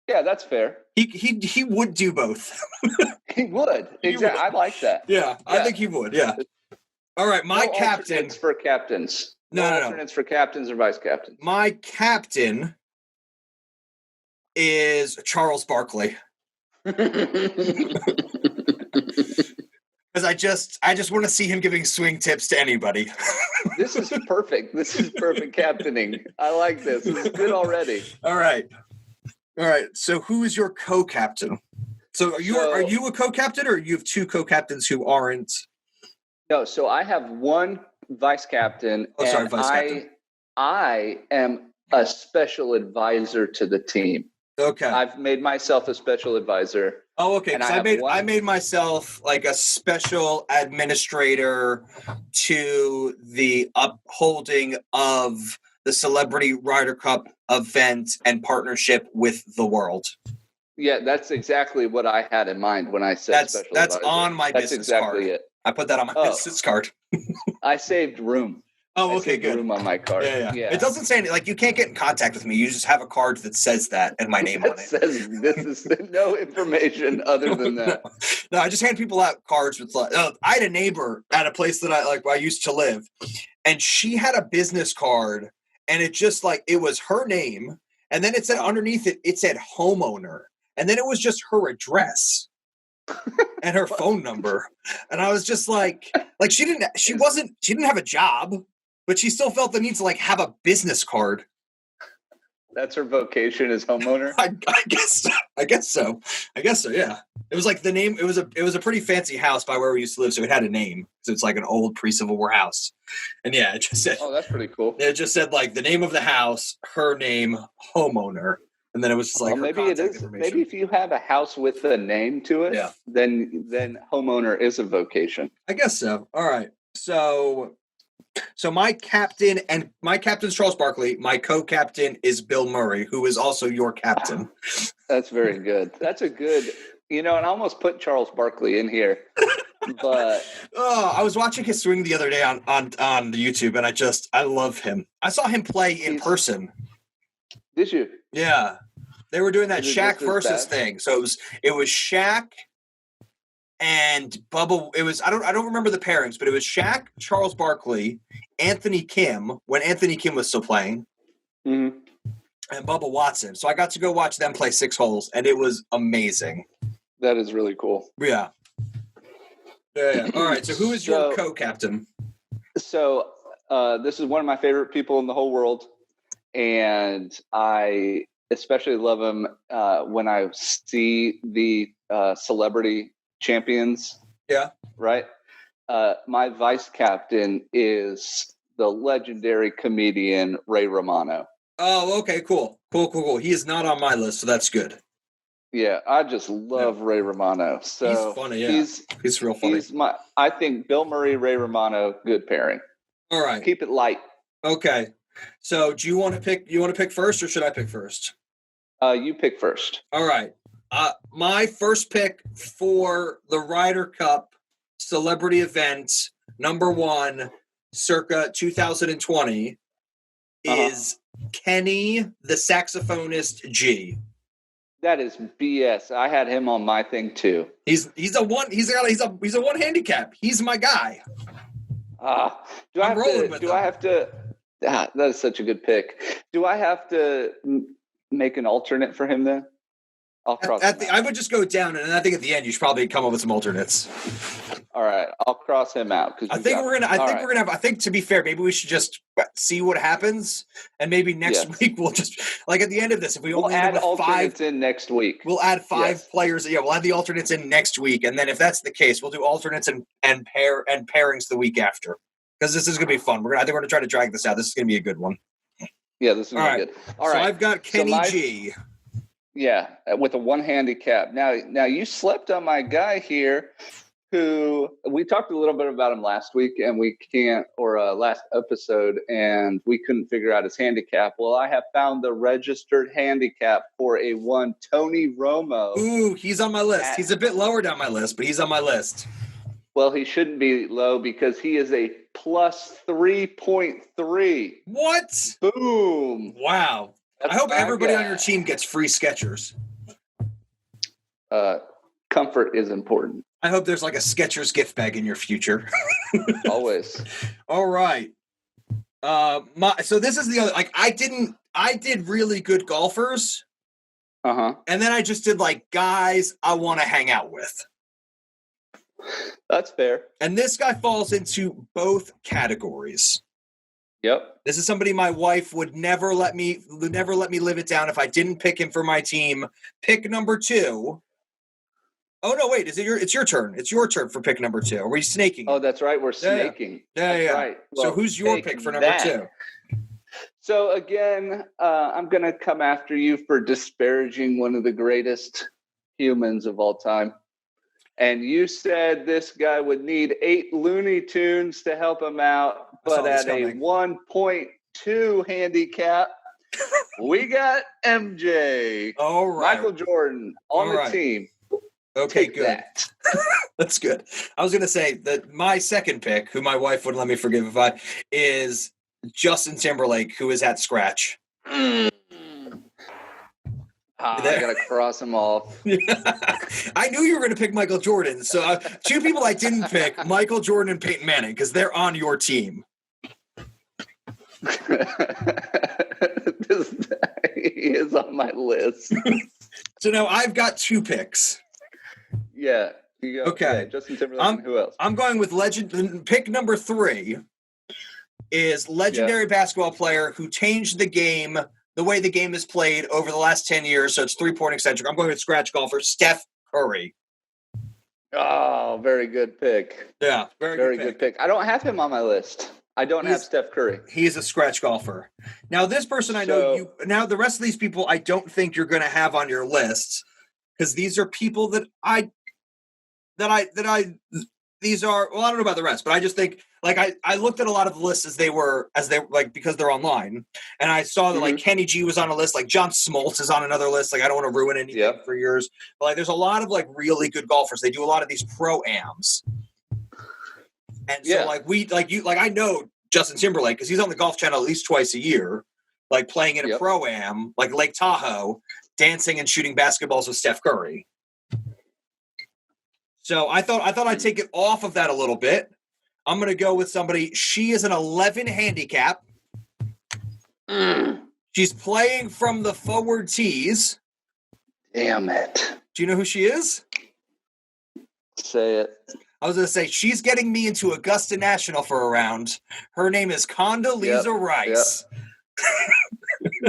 Yeah, that's fair. He would do both. He would. Exactly. I like that. Yeah, I think he would. Yeah. All right, my no captain. Alternates for captains. No. Alternates for captains or vice captains. My captain is Charles Barkley. Because I just want to see him giving swing tips to anybody. This is perfect. This is perfect captaining. I like this. This is good already. All right. So who is your co-captain? So are you a co-captain, or you have two co-captains who aren't? No. So I have one vice captain. Oh, sorry, vice captain. I am a special advisor to the team. Okay. I've made myself a special advisor. Oh, okay. I made myself like a special administrator to the upholding of the Celebrity Ryder Cup event and partnership with the world. Yeah, that's exactly what I had in mind when I said special that's advisor. on my That's business exactly card. it. I put that on my business card. I saved room. Oh, I okay, saved good. room on my card. Yeah. It doesn't say anything. Like, you can't get in contact with me. You just have a card that says that and my name on it. Says this is no information other than that. No, I just hand people out cards with like. I had a neighbor at a place that I used to live, and she had a business card, and it just like it was her name, and then it said underneath it said homeowner, and then it was just her address and her phone number, and I was just like she didn't have a job. But she still felt the need to like have a business card. That's her vocation as homeowner. I guess so. Yeah. It was like the name. It was a pretty fancy house by where we used to live, so it had a name. So it's like an old pre-Civil War house. And yeah, it just said. Oh, that's pretty cool. It just said like the name of the house, her name, homeowner, and then it was just like maybe it is. Maybe if you have a house with a name to it, yeah, then homeowner is a vocation. I guess so. All right, So my captain's Charles Barkley. My co-captain is Bill Murray, who is also your captain. That's very good. That's a good, and I almost put Charles Barkley in here, but I was watching his swing the other day on the YouTube, and I love him. I saw him play in person. Did you? Yeah, they were doing that Shaq versus thing. So it was Shaq and Bubba. It was I don't remember the pairings, but it was Shaq, Charles Barkley, Anthony Kim when Anthony Kim was still playing, and Bubba Watson. So I got to go watch them play 6 holes, and it was amazing. That is really cool. Yeah. All right. So who is your co-captain? So this is one of my favorite people in the whole world, and I especially love him when I see the celebrity champions. Yeah. Right. My vice captain is the legendary comedian Ray Romano. Oh, okay, cool. He is not on my list, so that's good. Yeah, I just love Ray Romano. So he's funny. Yeah, he's real funny. I think Bill Murray, Ray Romano, good pairing. All right, keep it light. Okay. So, do you want to pick? You want to pick first, or should I pick first? You pick first. All right. My first pick for the Ryder Cup celebrity event, number 1, circa 2020, is Kenny the saxophonist G. That is BS. I had him on my thing too. He's a one handicap. He's my guy. Do I have to? That is such a good pick. Do I have to make an alternate for him then? I'll cross. I would just go down, and I think at the end you should probably come up with some alternates. All right, I'll cross him out I think I think to be fair, maybe we should just see what happens, and maybe next week we'll just at the end of this, if we'll only add alternates in next week. We'll add 5 players. Yeah, we'll add the alternates in next week, and then if that's the case, we'll do alternates and pairings the week after, because this is going to be fun. I think we're going to try to drag this out. This is going to be a good one. Yeah, this is going to be good. All right, so I've got Kenny G. Yeah, with a 1 handicap. Now you slept on my guy here, who we talked a little bit about him last week, and last episode, and we couldn't figure out his handicap. Well, I have found the registered handicap for a one Tony Romo. Ooh, he's on my list. He's a bit lower down my list, but he's on my list. Well, he shouldn't be low because he is a plus 3.3. What? Boom. Wow. I hope everybody on your team gets free Skechers. Comfort is important. I hope there's like a Skechers gift bag in your future. Always. All right. So this is the other, like, I did really good golfers. Uh-huh. And then I just did like guys I want to hang out with. That's fair. And this guy falls into both categories. Yep. This is somebody my wife would never let me live it down if I didn't pick him for my team. Pick number 2. Oh no, wait, it's your turn. It's your turn for pick number 2. Are we snaking? Oh, that's right. We're snaking. Yeah. That's right. Well, so who's your pick for number 2? So again, I'm going to come after you for disparaging one of the greatest humans of all time. And you said this guy would need 8 Looney Tunes to help him out, but at a 1.2 handicap, we got MJ. All right. Michael Jordan on the team. Okay, Take good. That. That's good. I was going to say that my second pick, who my wife wouldn't let me forgive is Justin Timberlake, who is at scratch. I got to cross him off. I knew you were going to pick Michael Jordan. So 2 people I didn't pick, Michael Jordan and Peyton Manning, because they're on your team. He is on my list. So now I've got 2 picks. Yeah. You go. Okay. Yeah, Justin Timberlake and who else? I'm going with legend. Pick number 3 is legendary basketball player who changed the game, the way the game is played over the last 10 years. So it's 3-point eccentric. I'm going with scratch golfer Steph Curry. Oh, very good pick. Yeah, very good pick. I don't have him on my list. I don't have Steph Curry. He's a scratch golfer. Now, this person I know you. Now, the rest of these people I don't think you're going to have on your lists because these are people that these are. Well, I don't know about the rest, but I just think like I looked at a lot of the lists as they like because they're online, and I saw that like Kenny G was on a list, like John Smoltz is on another list. Like I don't want to ruin anything for yours, but like there's a lot of like really good golfers. They do a lot of these pro-ams. And so, I know Justin Timberlake because he's on the Golf Channel at least twice a year, like playing in a pro-am, like Lake Tahoe, dancing and shooting basketballs with Steph Curry. So I thought I'd take it off of that a little bit. I'm going to go with somebody. She is an 11 handicap. She's playing from the forward tees. Damn it. Do you know who she is? Say it. I was going to say, she's getting me into Augusta National for a round. Her name is Condoleezza Rice. Yep.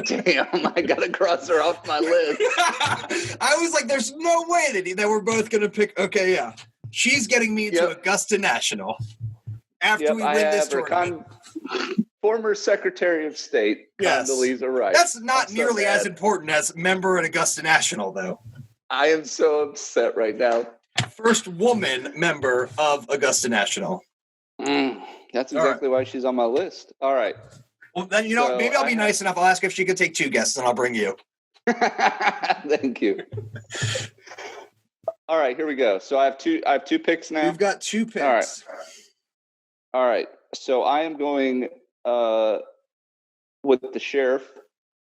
Damn, I got to cross her off my list. I was like, there's no way that we're both going to pick. Okay, yeah. She's getting me into Augusta National after we win this tournament. Former Secretary of State, Condoleezza Rice. That's not nearly as important as member at Augusta National, though. I am so upset right now. First woman member of Augusta National. That's exactly why she's on my list. All right. Well, then, maybe I'll be nice enough. I'll ask if she could take 2 guests, and I'll bring you. Thank you. All right, here we go. So I have 2 picks now. You've got 2 picks. All right. So I am going with the sheriff,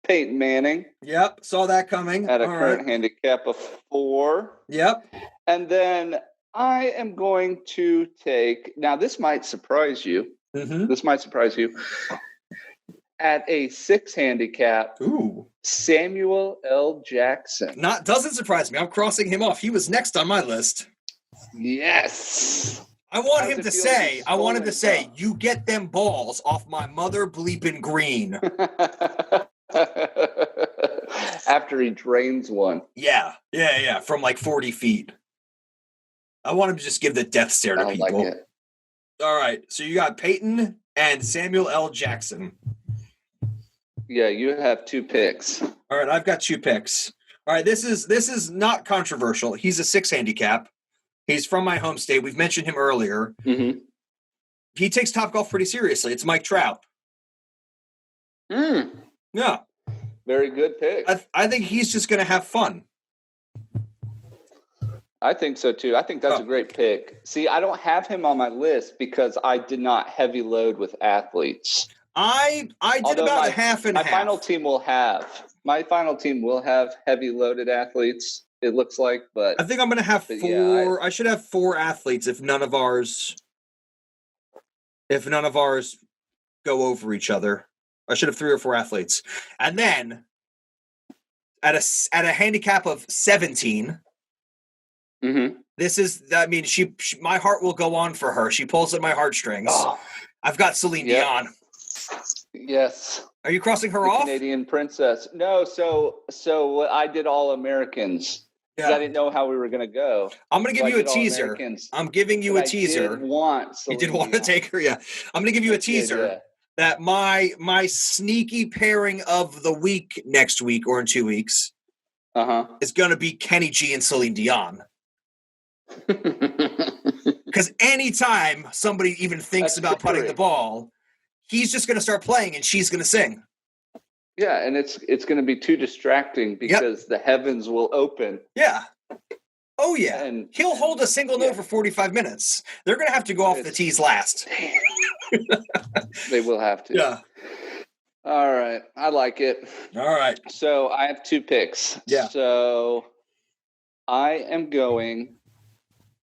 Peyton Manning. Yep, saw that coming. At a current handicap of 4. Yep. And then I am going to take, now this might surprise you. Mm-hmm. This might surprise you. At a 6 handicap, Samuel L. Jackson. Doesn't surprise me. I'm crossing him off. He was next on my list. Yes. I want him to say, you get them balls off my mother bleeping green. After he drains one. Yeah. From like 40 feet. I want him to just give the death stare to people. Like it. All right. So you got Peyton and Samuel L. Jackson. Yeah, you have 2 picks. All right, I've got 2 picks. All right, this is not controversial. He's a 6 handicap. He's from my home state. We've mentioned him earlier. Mm-hmm. He takes Topgolf pretty seriously. It's Mike Trout. Yeah. Very good pick. I think he's just going to have fun. I think so too. I think that's a great pick. See, I don't have him on my list because I did not heavy load with athletes. I did about half and half. My final team will have heavy loaded athletes, it looks like, but I think I'm going to have 4. Yeah, I should have 4 athletes if none of ours go over each other. I should have 3 or 4 athletes. And then at a handicap of 17, this is, I mean, she my heart will go on for her. She pulls at my heartstrings. Oh. I've got Celine Dion. Yes. Are you crossing her off? Canadian princess. No, so I did all Americans. Yeah. I didn't know how we were going to go. I'm going to give you a teaser. I'm giving you a teaser. You did want to take her, yeah. I'm going to give you a teaser that my sneaky pairing of the week next week or in 2 weeks is going to be Kenny G and Celine Dion. Because anytime somebody even thinks about putting the ball, he's just going to start playing and she's going to sing. Yeah, and it's going to be too distracting because the heavens will open. Yeah. Oh, yeah. And he'll hold a single note for 45 minutes. They're going to have to go off the tees last. They will have to. Yeah. All right. I like it. All right. So I have 2 picks. Yeah. So I am going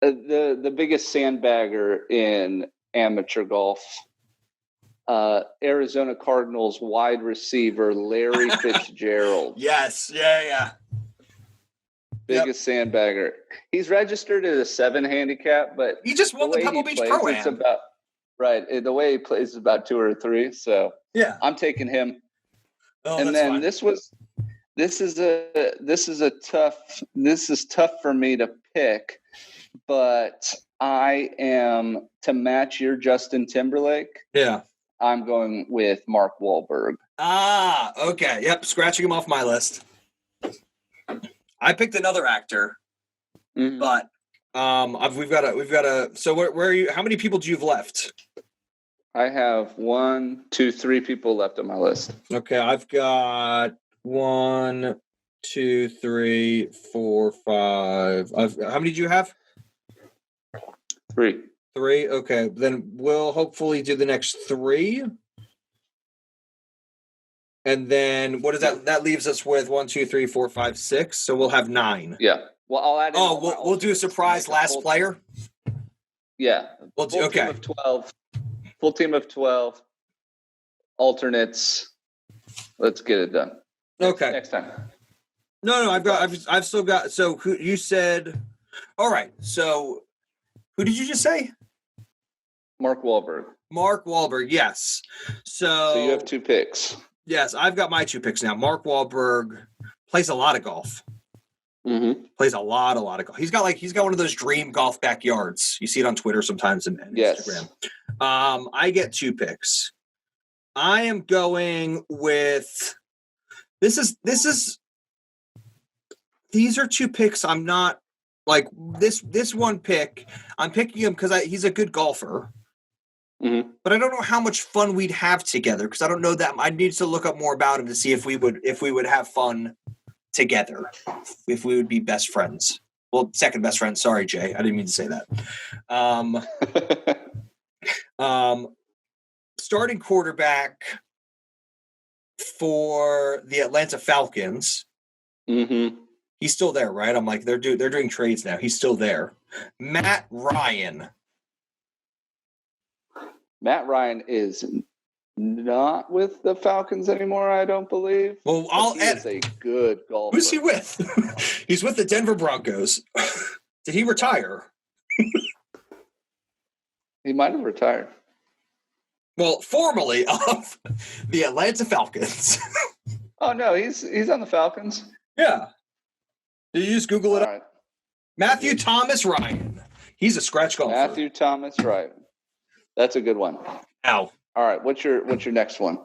the biggest sandbagger in amateur golf. Arizona Cardinals wide receiver Larry Fitzgerald. Yes, yeah. Biggest sandbagger. He's registered at a 7 handicap, but he just won the Pebble Beach Pro-Am. The way he plays is about 2 or 3. So yeah, I'm taking him. Oh, and then fine. This is tough for me to pick, but I am to match your Justin Timberlake. Yeah. I'm going with Mark Wahlberg. Ah, okay. Yep, scratching him off my list. I picked another actor, but we've got a. So where are you? How many people do you have left? I have 1, 2, 3 people left on my list. Okay, I've got 1, 2, 3, 4, 5. How many do you have? 3. 3. Okay, then we'll hopefully do the next 3. And then what is that? That leaves us with 1, 2, 3, 4, 5, 6. So we'll have 9. Yeah. Well, I'll add. We'll do a surprise last player. Yeah. Team of 12. Full team of 12. Alternates. Let's get it done. Okay. Next time. No. I've still got. So who you said? All right. So who did you just say? Mark Wahlberg. Mark Wahlberg. Yes. So you have 2 picks. Yes, I've got my 2 picks now. Mark Wahlberg plays a lot of golf. Plays a lot of golf. He's got one of those dream golf backyards. You see it on Twitter sometimes and Instagram. I get 2 picks. I am going with these are 2 picks. I'm not like this one pick. I'm picking him because he's a good golfer. But I don't know how much fun we'd have together because I don't know that. I need to look up more about him to see if we would have fun together, if we would be best friends. Well, second best friends. Sorry, Jay, I didn't mean to say that. Starting quarterback for the Atlanta Falcons. He's still there, right? I'm like they're doing trades now. He's still there. Matt Ryan. Matt Ryan is not with the Falcons anymore, I don't believe. Well, he is a good golfer. Who's he with? He's with the Denver Broncos. Did he retire? He might have retired. Well, formerly of the Atlanta Falcons. Oh no, he's on the Falcons. Yeah. Did you just Google it up? Right. Matthew Thomas Ryan. He's a scratch golfer. Matthew Thomas Ryan. That's a good one. Ow. All right. What's your next one?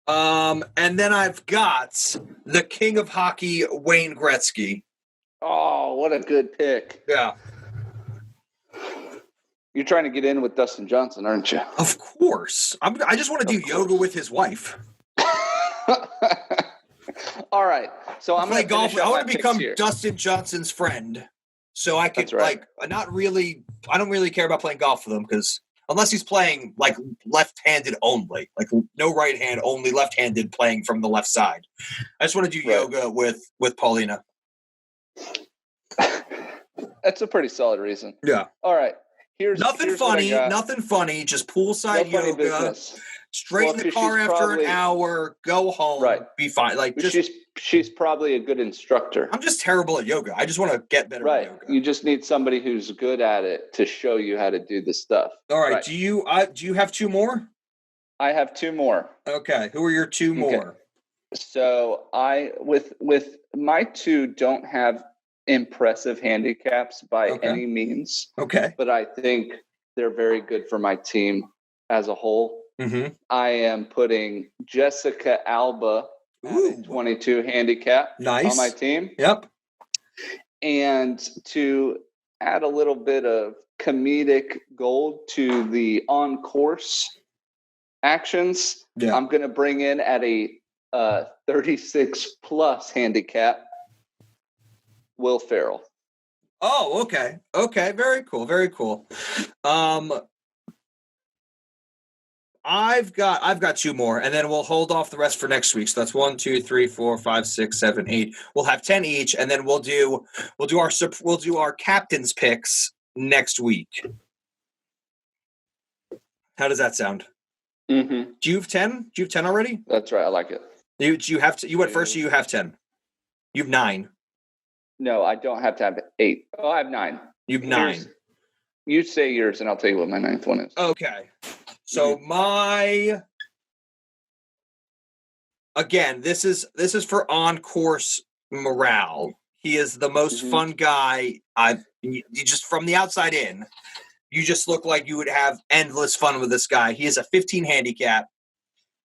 And then I've got the king of hockey, Wayne Gretzky. Oh, what a good pick. Yeah. You're trying to get in with Dustin Johnson, aren't you? Of course. I just want to do yoga with his wife. All right. So I'm play going to golf. I want to become here. Dustin Johnson's friend, so I could right. not really. I don't really care about playing golf with him because unless he's playing like left-handed only, like no right hand, only left-handed, playing from the left side. I just want to do yoga with Paulina. That's a pretty solid reason. Yeah. All right. Here's funny. Nothing funny. Just poolside yoga. Business. Straight in the car after an hour. Go home. Right. Be fine. Like she's probably a good instructor. I'm just terrible at yoga. I just want to get better at yoga. You just need somebody who's good at it to show you how to do the stuff. All right. Do you have two more? I have two more. Okay. Who are your two more? So I with my two don't have impressive handicaps by any means. Okay. But I think they're very good for my team as a whole. Mm-hmm. I am putting Jessica Alba at a 22 handicap on my team. Yep. And to add a little bit of comedic gold to the on-course actions, I'm going to bring in at a 36-plus handicap Will Ferrell. Oh, okay. Okay. Very cool. Very cool. I've got two more, and then we'll hold off the rest for next week. So that's 1, 2, 3, 4, 5, 6, 7, 8. We'll have 10 each, and then we'll do our captain's picks next week. How does that sound? Mm-hmm. Do you have 10? Do you have 10 already? That's right. I like it. You went first, so you have 10. You have 9. No, I don't have to have 8. Oh, I have 9. You have 9. You say yours, and I'll tell you what my 9th one is. Okay. So this is for on-course morale. He is the most fun guy. You just from the outside in, you just look like you would have endless fun with this guy. He is a 15 handicap.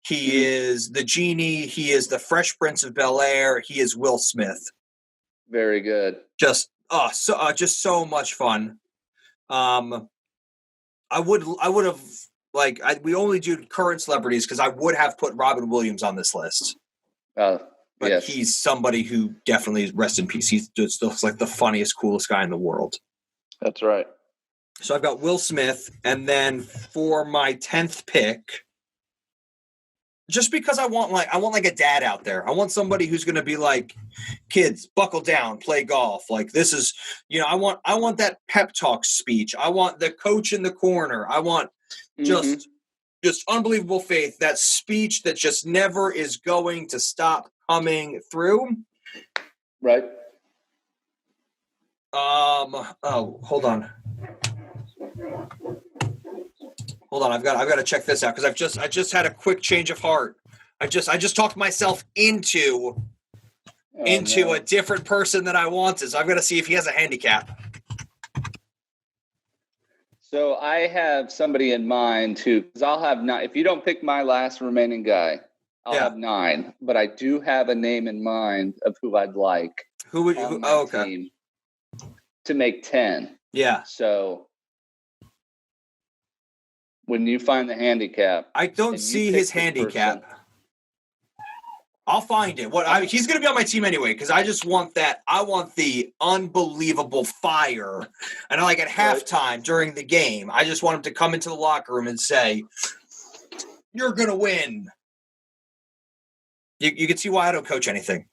He is the genie. He is the Fresh Prince of Bel-Air. He is Will Smith. Very good. Just so much fun. I would have. We only do current celebrities because I would have put Robin Williams on this list. But he's somebody who definitely, rest in peace. He just looks like the funniest, coolest guy in the world. That's right. So I've got Will Smith, and then for my 10th pick, just because I want a dad out there. I want somebody who's going to be like, kids, buckle down, play golf. Like this is, I want that pep talk speech. I want the coach in the corner. I want just unbelievable faith. That speech that just never is going to stop coming through. Right. Oh, hold on. I've got to check this out because I just had a quick change of heart. I just talked myself into a different person that I wanted. So I've got to see if he has a handicap. So I have somebody in mind because I'll have 9. If you don't pick my last remaining guy, I'll have 9. But I do have a name in mind of who I'd like. Who would you? Team to make 10. Yeah. So when you find the handicap, I don't see his handicap. I'll find it. He's going to be on my team anyway because I just want that. I want the unbelievable fire. And at halftime during the game, I just want him to come into the locker room and say, "You're going to win." You can see why I don't coach anything.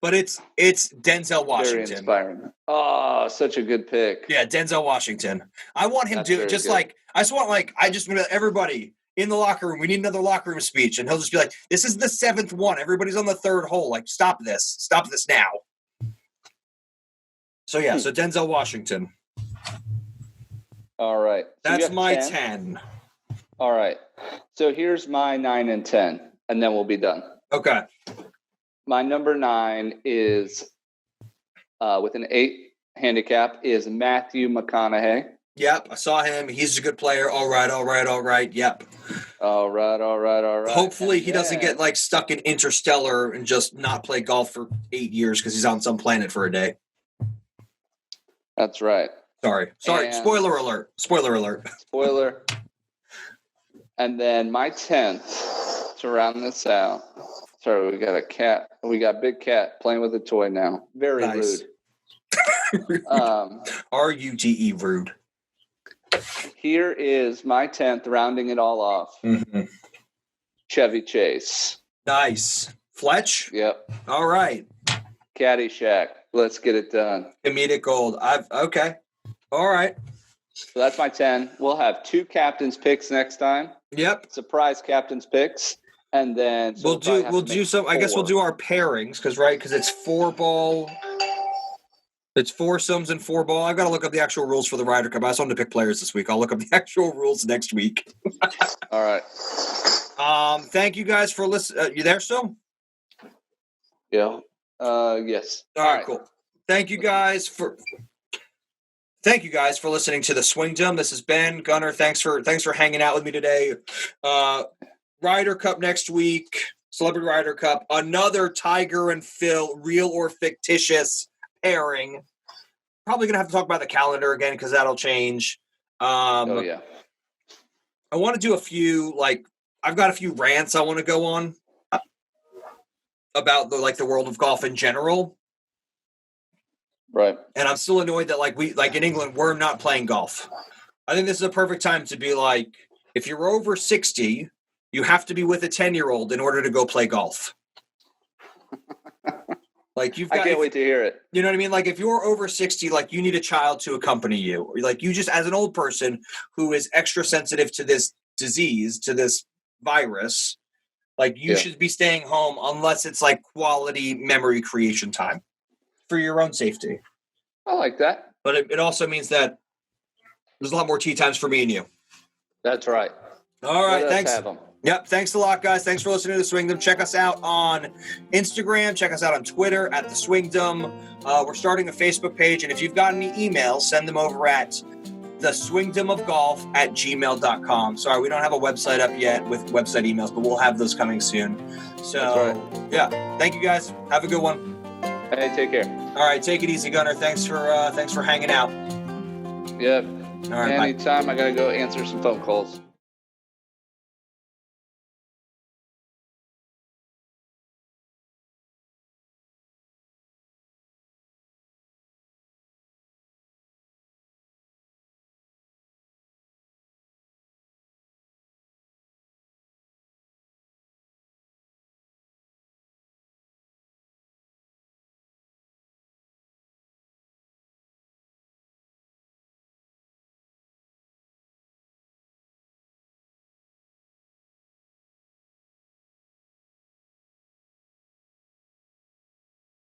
But it's Denzel Washington. Very inspiring. Oh, such a good pick. Yeah, Denzel Washington. I want him to just good. I just want everybody in the locker room. We need another locker room speech. And he'll just be like, this is the 7th one. Everybody's on the 3rd hole. Like, stop this now. So so Denzel Washington. All right. So that's my 10. All right. So here's my 9 and 10, and then we'll be done. Okay. My number 9 is with an 8 handicap is Matthew McConaughey. Yep, I saw him. He's a good player. All right. Yep. All right. Hopefully he doesn't get stuck in Interstellar and just not play golf for 8 years because he's on some planet for a day. That's right. Sorry. And- Spoiler alert. Spoiler. And then my 10th, to round this out. Sorry, we got a cat. We got Big Cat playing with a toy now. Very Nice. rude. RUTE rude. Here is my 10th, rounding it all off. Mm-hmm. Chevy Chase. Nice. Fletch? Yep. All right. Caddyshack. Let's get it done. Comedic gold. Okay. All right. So that's my 10. We'll have 2 captains picks next time. Yep. Surprise captains picks. And then We'll do some. I guess we'll do our pairings because it's 4-ball. It's foursomes and 4-ball. I've got to look up the actual rules for the Ryder Cup. I just wanted to pick players this week. I'll look up the actual rules next week. All right. Thank you guys for listening. You there still? Yeah. Yes. All right. Cool. Thank you guys for listening to the Swingdom. This is Ben, Gunnar. Thanks for hanging out with me today. Ryder Cup next week. Celebrity Ryder Cup. Another Tiger and Phil, real or fictitious pairing. Probably gonna have to talk about the calendar again because that'll change. Yeah. I want to do a few I've got a few rants I want to go on about the world of golf in general. Right. And I'm still annoyed that in England we're not playing golf. I think this is a perfect time to be if you're over 60, you have to be with a 10-year-old in order to go play golf. I can't wait to hear it. You know what I mean? If you're over 60, you need a child to accompany you. Or you just, as an old person who is extra sensitive to this disease, to this virus, you should be staying home unless it's quality memory creation time for your own safety. I like that. But it also means that there's a lot more tea times for me and you. That's right. All right. Thanks. Have 'em. Yep. Thanks a lot, guys. Thanks for listening to The Swingdom. Check us out on Instagram. Check us out on Twitter at The Swingdom. We're starting a Facebook page. And if you've got any emails, send them over at theswingdomofgolf@gmail.com. Sorry, we don't have a website up yet with website emails, but we'll have those coming soon. So, that's right. Yeah. Thank you, guys. Have a good one. Hey, take care. All right. Take it easy, Gunnar. Thanks for hanging out. Yep. All right. Bye. Anytime. I got to go answer some phone calls.